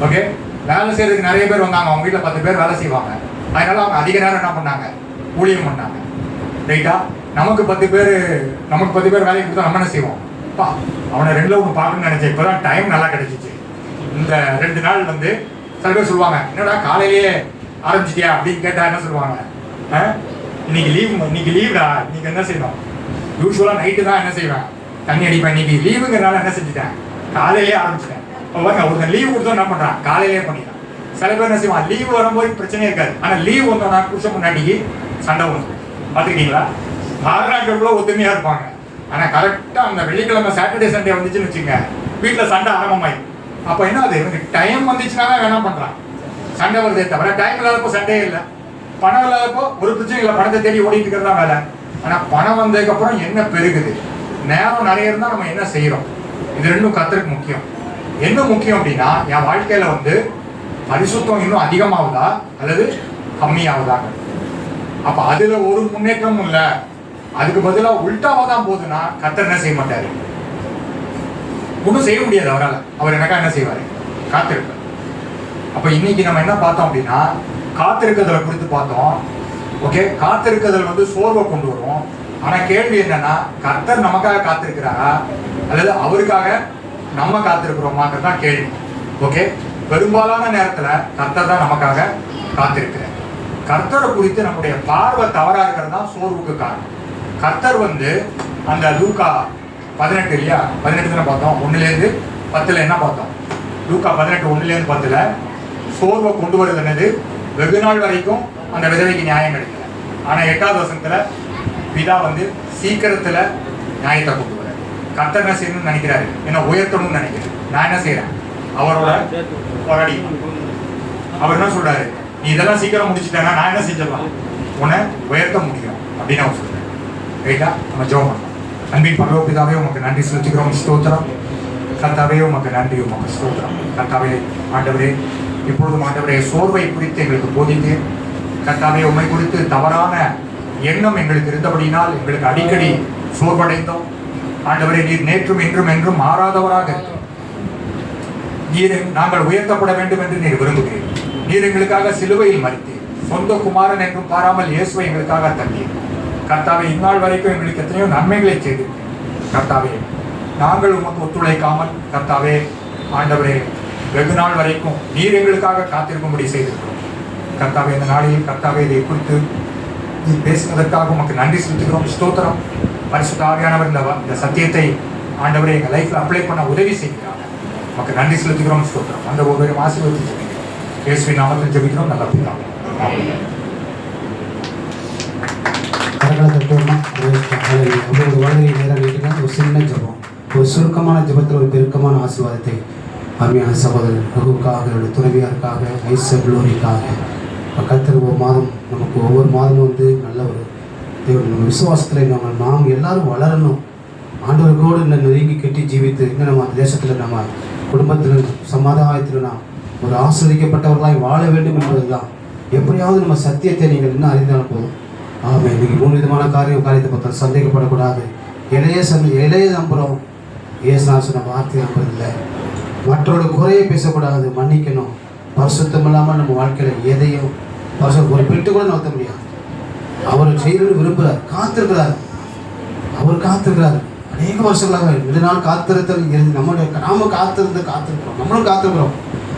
ஓகே, வேலை செய்யறதுக்கு நிறைய பேர் வந்தாங்க, அவங்க வீட்டில் 10 பேர் வேலை செய்வாங்க. அதனால அவங்க அதிக நேரம் என்ன பண்ணாங்க, ஊழியம் பண்ணாங்க. ரைட்டா, நமக்கு 10 பேர் வேலைக்கு கொடுத்தா நம்ம என்ன செய்வோம், பா அவனை 2ல 1 பார்க்கணும்னு நினைச்சேன், இப்போதான் டைம் நல்லா கிடைச்சிச்சு. இந்த 2 நாள் வந்து சில பேர் சொல்லுவாங்க, என்னடா காலையிலேயே ஆரம்பிச்சிட்டியா அப்படின்னு கேட்டா என்ன சொல்லுவாங்க, இன்னைக்கு லீவ்டா, இன்னைக்கு என்ன செய்யணும், யூஸ்வலாக நைட்டு தான் என்ன செய்வேன், தண்ணி அடிப்பேன், இன்னைக்கு லீவுங்கிறனால என்ன செஞ்சுட்டேன், காலையிலேயே ஆரம்பிச்சிட்டேன். ஒருத்தன் லீவு கொடுத்தோம் என்ன பண்றான், காலையிலேயே பண்ணிடலாம். சில பேர் என்ன செய்வான், லீவு வரும்போது பிரச்சனையே இருக்காது, ஆனால் லீவ் வந்தோம்னா புருஷன் முன்னாடிக்கு சண்டை வந்து பார்த்துக்கிட்டீங்களா, 6 நாட்களுக்குள்ள ஒத்துமையா இருப்பாங்க. ஆனால் கரெக்டாக அந்த வெள்ளிக்கிழமை சாட்டர்டே சண்டே வந்துச்சுன்னு வச்சுங்க, வீட்டில் சண்டை ஆரம்பமாயிடும். அப்போ என்ன அது, எனக்கு டைம் வந்துச்சுன்னா தான் வேணாம் பண்றான், சண்டை வருதே தவிர டைம் இல்லாதப்போ சண்டையே இல்லை. பணம் இல்லாதப்போ ஒரு பிரச்சனை இல்லை, பணத்தை தேடி ஓடிட்டு இருக்கிறது தான் வேலை. ஆனால் பணம் வந்ததுக்கப்புறம் என்ன பெருகுது, நேரம் நிறைய இருந்தால் நம்ம என்ன செய்கிறோம், இது 2ம் கர்த்தருக்கு முக்கியம். என்ன முக்கியம் அப்படின்னா, என் வாழ்க்கையில் வந்து பரிசுத்தம் இன்னும் அதிகமாகுதா அல்லது கம்மியாகுதா. அப்போ அதில் ஒரு முன்னேற்றமும் இல்லை, அதுக்கு பதிலாக உள்டாவாக தான் போகுதுன்னா கர்த்தர் என்ன செய்ய மாட்டார், ஒன்றும் செய்ய முடியாது அவரால். அவர் எனக்கா என்ன செய்வார், காத்திருப்பார். அப்போ இன்னைக்கு நம்ம என்ன பார்த்தோம் அப்படின்னா, காத்திருக்குதலை குறித்து பார்த்தோம். ஓகே, காத்திருக்குதல் வந்து சோர்வை கொண்டு வரும். ஆனால் கேள்வி என்னன்னா, கர்த்தர் நமக்காக காத்திருக்கிறாரா அல்லது அவருக்காக நம்ம காத்திருக்கிறோமாங்கிறது தான் கேள்வி. ஓகே, பெரும்பாலான நேரத்தில் கர்த்தர் தான் நமக்காக காத்திருக்கிறார். கர்த்தரை குறித்து நம்முடைய பார்வை தவறாக இருக்கிறது தான் சோர்வுக்கு காரணம். கர்த்தர் வந்து அந்த லூக்கா 18 இல்லையா, 18 தானே பார்த்தோம், 1லேருந்து 10 என்ன பார்த்தோம், லூக்கா 18 1லேருந்து 10 சோர்வை கொண்டு வருது என்னது, வெகு நாள் வரைக்கும் அந்த விதவைக்கு நியாயம் கிடைக்கல. ஆனால் 8வது வசனத்தில் பிதா வந்து சீக்கிரத்தில் நியாயத்தை கொண்டு வர. கர்த்தர் என்ன செய்யணும்னு நினைக்கிறாரு, என்ன உயர்த்தணும்னு நினைக்கிறாரு. நான் என்ன செய்யறேன், அவரோட போராடி. அவர் என்ன சொல்றாரு, நீ இதெல்லாம் சீக்கிரம் முடிச்சுட்டேன்னா நான் என்ன செஞ்சிடலாம், உன்னை உயர்த்த முடியும் அப்படின்னு அவர் சொல்றாரு. ரைட்டா, நம்ம ஜெபம் பண்ணலாம். அன்பின் பரலோக பிதாவே, உமக்கு நன்றி செலுத்துகிறோம், ஸ்தோத்திரம். கர்த்தாவே உமக்கு நன்றி, உமக்கு ஸ்தோத்திரம். கர்த்தாவே ஆண்டவரே, இப்பொழுதும் ஆண்டவரே சோர்வை குறித்து எங்களுக்கு போதித்து, கர்த்தாவே உம்மை குறித்து தவறான எண்ணம் எங்களுக்கு இருந்தபடினால் எங்களுக்கு அடிக்கடி சோர்வடைந்தோம். ஆண்டவரே, நீர் நேற்றும் இன்றும் என்றும் மாறாதவராக இருக்கிறோம். நீர் நாங்கள் உயர்த்தப்பட வேண்டும் என்று நீர் விரும்புகிறீர். நீர் எங்களுக்காக சிலுவையில் மரித்தீர். சொந்த குமாரன் என்றும் பாராமல் இயேசுவை எங்களுக்காக தந்தீர். கர்த்தாவே, இந்நாள் வரைக்கும் எங்களுக்கு எத்தனையோ நன்மைகளை செய்தீர். கர்த்தாவே, நாங்கள் உமக்கு ஒத்துழைக்காமல் கர்த்தாவே ஆண்டவரே வெகு நாள் வரைக்கும் நீர் எங்களுக்காக காத்திருக்கும்படி செய்திருக்கிறோம். கர்த்தாவே, இந்த நாளில் கர்த்தாவே இதை குறித்து நீ பேசுவதற்காக உமக்கு நன்றி செலுத்துகிறோம், ஸ்தோத்திரம். பரிசுத்த ஆவியானவர் இந்த சத்தியத்தை ஆண்டவரை எங்கள் லைஃப்ல அப்ளை பண்ண உதவி செய்கிறாங்க. உமக்கு நன்றி செலுத்துகிறோம், ஸ்தோத்திரம். அந்த ஒவ்வொரு ஆசீர்வதித்து ஜெபிக்கிறோம், இயேசுவின் நாமத்தில் ஜெபிக்கிறோம், நல்ல பிதாவே. ஒரு வாழ்க்கை நேரம் நீட்டினா ஒரு சின்ன ஜபம், ஒரு சுருக்கமான ஜபத்தில் ஒரு பெருக்கமான ஆசீர்வாதத்தை அருமையான சகோதரர் ரகுவுக்காக, அவருடைய துணைவியாருக்காக, ஐசர் குளோரிக்காக கர்த்தர் நமக்கு ஒவ்வொரு மாதமும் வந்து நல்ல ஒரு தேவன் விசுவாசத்தில் நாம் எல்லாரும் வளரணும். ஆண்டவர்களோடு இன்னும் நெருங்கி கட்டி ஜீவித்து இன்னும் நம்ம தேசத்தில் நம்ம குடும்பத்தில் சமாதானத்தில் நாம் ஒரு ஆஸ்வதிக்கப்பட்டவர்களாய் வாழ வேண்டும் என்பது தான். எப்படியாவது நம்ம சத்தியத்தை நீங்கள் இன்னும் அறிந்தாலும் போதும். ஆமாம், இன்றைக்கி 3 விதமான காரியத்தை பார்த்தா சந்தேகப்படக்கூடாது. இளைய நம்புகிறோம், ஏசுநாள் சொன்ன வார்த்தை நம்புறதில்லை. மற்றோட குறையை பேசக்கூடாது, மன்னிக்கணும். பரிசுத்தம் இல்லாமல் நம்ம வாழ்க்கையில் எதையும் ஒரு பிட்டு கூட நோத்த முடியாது. அவர் செய்யணும்னு விரும்புகிறார், காத்திருக்கிறார். அவர் காத்திருக்கிறார். அநேக வருஷங்களாக நெடுநாள் காத்திருத்தல் இருந்து நாம காத்திருக்கிறோம், நம்மளும் காத்திருக்கிறோம்.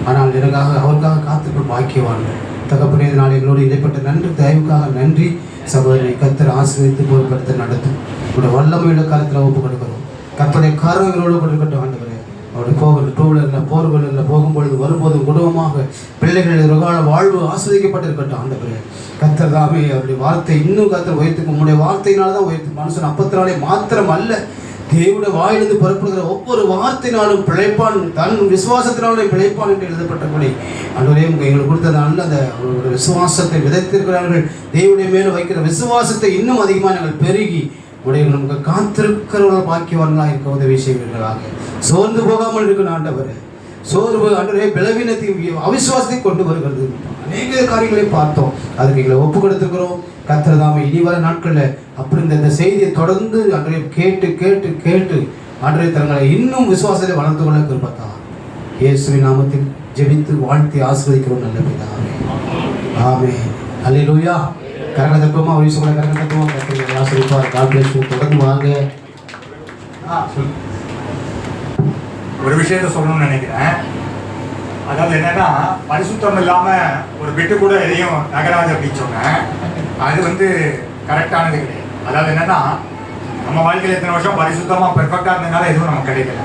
ஆனால் எனக்காக அவருக்காக காத்திருக்கிறோம் பாக்கியவான்கள். தகப்பனே நாள் எங்களோடு இடைப்பட்ட நன்றி தயவுக்காக நன்றி. சகோதரி கர்த்தர் ஆசீர்வதித்து பொறுப்படுத்த நடத்தும். உங்களுடைய வல்லமையுள்ள காலத்தில் ஒப்பு கொடுக்கிறோம். கர்த்தருடைய காரம் எங்களோடு கொடுக்கட்டும் ஆண்டவரே. அவருடைய டூ வீலரில் போர்களில் போகும்பொழுது வரும்போதும் குடும்பமாக பிள்ளைகள் எதிர்கால வாழ்வு ஆஸ்வதிக்கப்பட்டிருக்கட்டும் ஆண்டவரே. கர்த்தர் தாமே அவருடைய வார்த்தை இன்னும் கர்த்தர் உயர்த்துக்கும். உங்களுடைய வார்த்தையினால தான் உயர்த்து. மனுஷன் அப்பத்தினாலே மாத்திரம் அல்ல, தேவனுடைய வாயிலிருந்து புறப்படுகிற ஒவ்வொரு வார்த்தையினாலும் பிழைப்பான், தன் விசுவாசத்தினாலே பிழைப்பான் என்று எழுதப்பட்டபடி ஆண்டவரே எங்களுக்கு கொடுத்த நல்ல அந்த ஒரு விசுவாசத்தை விதைத்திருக்கிறார்கள். தேவனுடைய மேலே வைக்கிற விசுவாசத்தை இன்னும் அதிகமாக நாங்கள் பெருகி உடைய நமக்கு காத்திருக்கிறவர்கள் பாக்கியவான்களாக இருக்க உதவி செய்வீர்களாக. சோர்ந்து போகாமல் இருக்கணும் ஆண்டவரே. சோர்வு ஆண்டவரே பலவீனத்தையும் அவிசுவாசத்தை கொண்டு வருகிறது. அநேக காரியங்களை பார்த்தோம், அதுக்கு எங்களை ஒப்பு கொடுத்துருக்கிறோம். கர்த்தர் தாமே இனி வர நாட்களில் அப்படி இந்த செய்தியை தொடர்ந்து அன்றைய கேட்டு கேட்டு கேட்டு அன்றைய தங்களை இன்னும் விசுவாசத்தை வளர்த்து கொள்ள கிருபைத்தார். இயேசுவின் நாமத்தில் ஜெபித்து வாழ்த்தி ஆசீர்வதிக்கிறோம் நல்ல பிதாவே. ஆமென். அல்லேலூயா. கரங்களை தட்டுவோமா? ஒரு விஷயம் கூட கரங்களை தட்டுவோம். கர்த்தர் ஆசீர்வதிப்பார். God bless you. தொடர்ந்து வாங்க. ஒரு விஷயத்த சொல்லணும்னு நினைக்கிறேன். அதாவது என்னன்னா, பரிசுத்தம் இல்லாம ஒரு பெட்டு கூட எதையும் நகராது அப்படின்னு சொன்னேன். அது கரெக்டானது கிடையாது. அதாவது என்னன்னா, நம்ம வாழ்க்கையில் எத்தனை வருஷம் பரிசுத்தமா பெர்ஃபெக்டா இருந்ததுனால எதுவும் நமக்கு கிடைக்கல.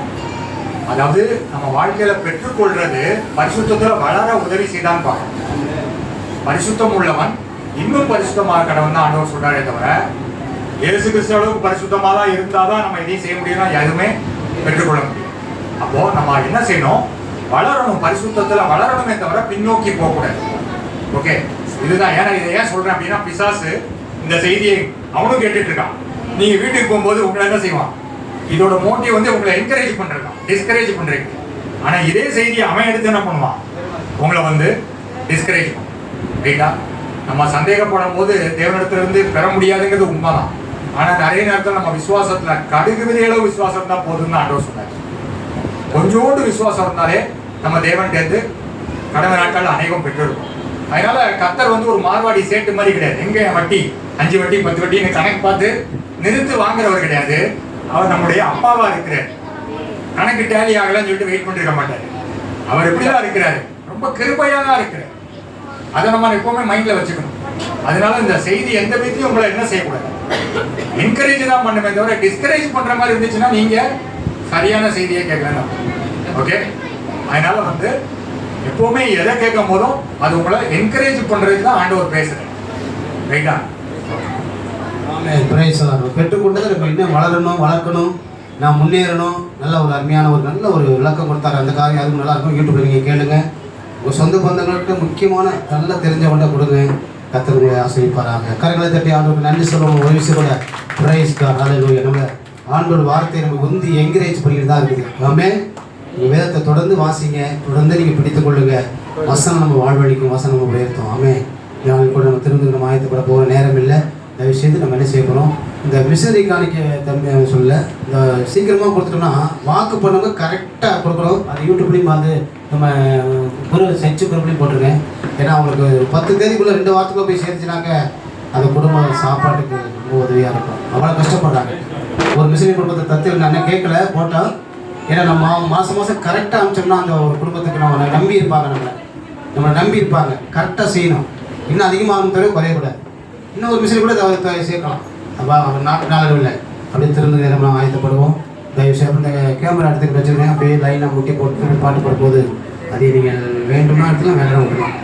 அதாவது நம்ம வாழ்க்கையில பெற்றுக்கொள்றது பரிசுத்தத்துல வளர உதவி செய்தான்னு பார்க்கணும். பரிசுத்தம் உள்ளவன் இன்னும் பரிசுத்தமாக கடவுள் தான் ஆண்டவர் சொல்றாரே தவிர, இயேசு கிறிஸ்து அளவுக்கு பரிசுத்தமாக தான் இருந்தாதான் நம்ம எதையும் செய்ய முடியும்னா எதுவுமே பெற்றுக்கொள்ள முடியும். அப்போ நம்ம என்ன செய்யணும்? வளரணும், பரிசுத்தத்துல வளரணுமே தவிர பின்னோக்கி போகக்கூடாது. ஓகே, இதுதான். ஏன்னா இதை ஏன் சொல்றேன் அப்படின்னா, பிசாசு இந்த செய்தியை அவனும் கேட்டுட்டு இருக்கான். நீங்க வீட்டுக்கு போகும்போது உங்களை என்ன செய்வான்? இதோட மோட்டிவ் உங்களை என்கரேஜ் பண்றதுதான், டிஸ்கரேஜ் பண்றீங்க. ஆனா இதே செய்தியை அவன் எடுத்து என்ன பண்ணுவான்? உங்களை டிஸ்கரேஜ் பண்ணுவான். ரைட்டா? நம்ம சந்தேகப்படும் போது தேவனிடத்திலிருந்து பெற முடியாதுங்கிறது உண்மைதான். ஆனா நிறைய நேரத்தில் நம்ம விசுவாசத்துல கடுகு விதையளவு விசுவாசம் தான் போதும்னு ஆண்டவர் சொன்னார். கொஞ்சோண்டு விசுவாசம் இருந்தாலே நம்ம தேவன்கிட்ட கடந்த நாட்கள் அநேகம் பெற்றிருக்கும். அதனால கர்த்தர் ஒரு மார்வாடி சேட்டு மாதிரி கிடையாது. எங்க வட்டி 5 வட்டி 10 வட்டின்னு கணக்கு பார்த்து நிறுத்து வாங்குறவர் கிடையாது. அவர் நம்முடைய அப்பாவா இருக்கிறார். கணக்கு டேலி ஆகலன்னு சொல்லிட்டு வெயிட் பண்ணிருக்க மாட்டாரு. அவர் எப்படிதான் இருக்கிறாரு? ரொம்ப கிருபையா தான் இருக்கிறார். அதை நம்ம எப்பவுமே மைண்ட்ல வச்சுக்கணும். அதனால இந்த செய்தி எந்த விதத்தையும் உங்களை என்ன செய்யக்கூடாது, என்கரேஜ் தான் பண்ணுமே தவிர டிஸ்கரேஜ் பண்ற மாதிரி இருந்துச்சுன்னா நீங்க சரியான செய்தியை கேட்கலாம். ஓகே, அதனால எப்பவுமே எதை கேட்கும் போதும் அது உங்களை என்கரேஜ் பண்றதுக்கு தான் ஆண்டவர் பேசுறேன். ரைட்டா? பெற்றுக்கொண்டது நம்ம இன்னும் வளரணும், வளர்க்கணும், நான் முன்னேறணும். நல்ல ஒரு அருமையான நல்ல ஒரு விளக்கம் கொடுத்தாரு. அந்த காரியம் அதுவும் நல்லா இருக்கும். யூடியூப்ல நீங்க கேளுங்க. உங்கள் சொந்த பந்தங்களுக்கு முக்கியமான நல்லா தெரிஞ்சவங்க கொடுங்க. கர்த்தர் உங்களை ஆசீர்வதிப்பாராக. கரங்களை தட்டி ஆண்டவருக்கு நன்றி சொல்லுவோம். ஒரு விஷயம் கூட பிரைஸ் காட். ஹல்லேலூயா. நம்ம ஆண்டோட வார்த்தை நமக்கு என்கரேஜ் பண்ணிட்டு தான் இருக்குது. ஆமென். நீங்கள் வேதத்தை தொடர்ந்து வாசிங்க, தொடர்ந்து நீங்கள் பிடித்துக் கொள்ளுங்க. வசனம் நம்ம வாழ்வழிக்கும், வசனம் நம்ம உயர்த்தும். ஆமென். நாங்கள் கூட நம்ம திரும்ப நம்ம ஆயத்தப்பட போகிற நேரம் இல்லை. இந்த விஷயத்தை நம்ம என்ன செய்ய போகிறோம்? இந்த மிஷனரி காணிக்க தன்மையாக சொல்ல இந்த சீக்கிரமாக கொடுத்துட்டோம்னா வாக்கு பண்ணவங்க கரெக்டாக கொடுக்கணும். அது யூடியூப்லேயும் பார்த்து நம்ம சர்ச்சு குரூப்லேயும் போட்டிருக்கேன். ஏன்னா அவங்களுக்கு 10 தேதிக்குள்ளே 2 வாரத்துக்குள்ளே போய் சேர்த்துனாக்க அந்த குடும்ப சாப்பாட்டுக்கு ரொம்ப உதவியாக இருக்கும். அவ்வளோ கஷ்டப்படுறாங்க. ஒரு மிஷனரி குடும்பத்தை தத்து நான் கேட்கல போட்டால், ஏன்னா நம்ம மாதம் கரெக்டாக அனுப்பிச்சோம்னா அந்த ஒரு குடும்பத்துக்கு நம்ம நம்பி இருப்பாங்க. நம்மளை நம்பி இருப்பாங்க. கரெக்டாக செய்யணும். இன்னும் அதிகமாக தவிர குறையக்கூடாது. இன்னும் ஒரு மிஷினை கூட சேர்க்கலாம். அப்போ நாளடைவில் அப்படியே திறந்த நேரம் நாம் ஆயத்தப்படுவோம். தயவுசெய்து இந்த கேமரா எடுத்துக்கிட்டு வச்சுருக்கேன். அப்படியே லைனாக முட்டி போட்டு பாட்டு போடும்போது அதை நீங்கள் வேண்டும்னா இடத்துல வேண்டாம் விட்டுருலாம்.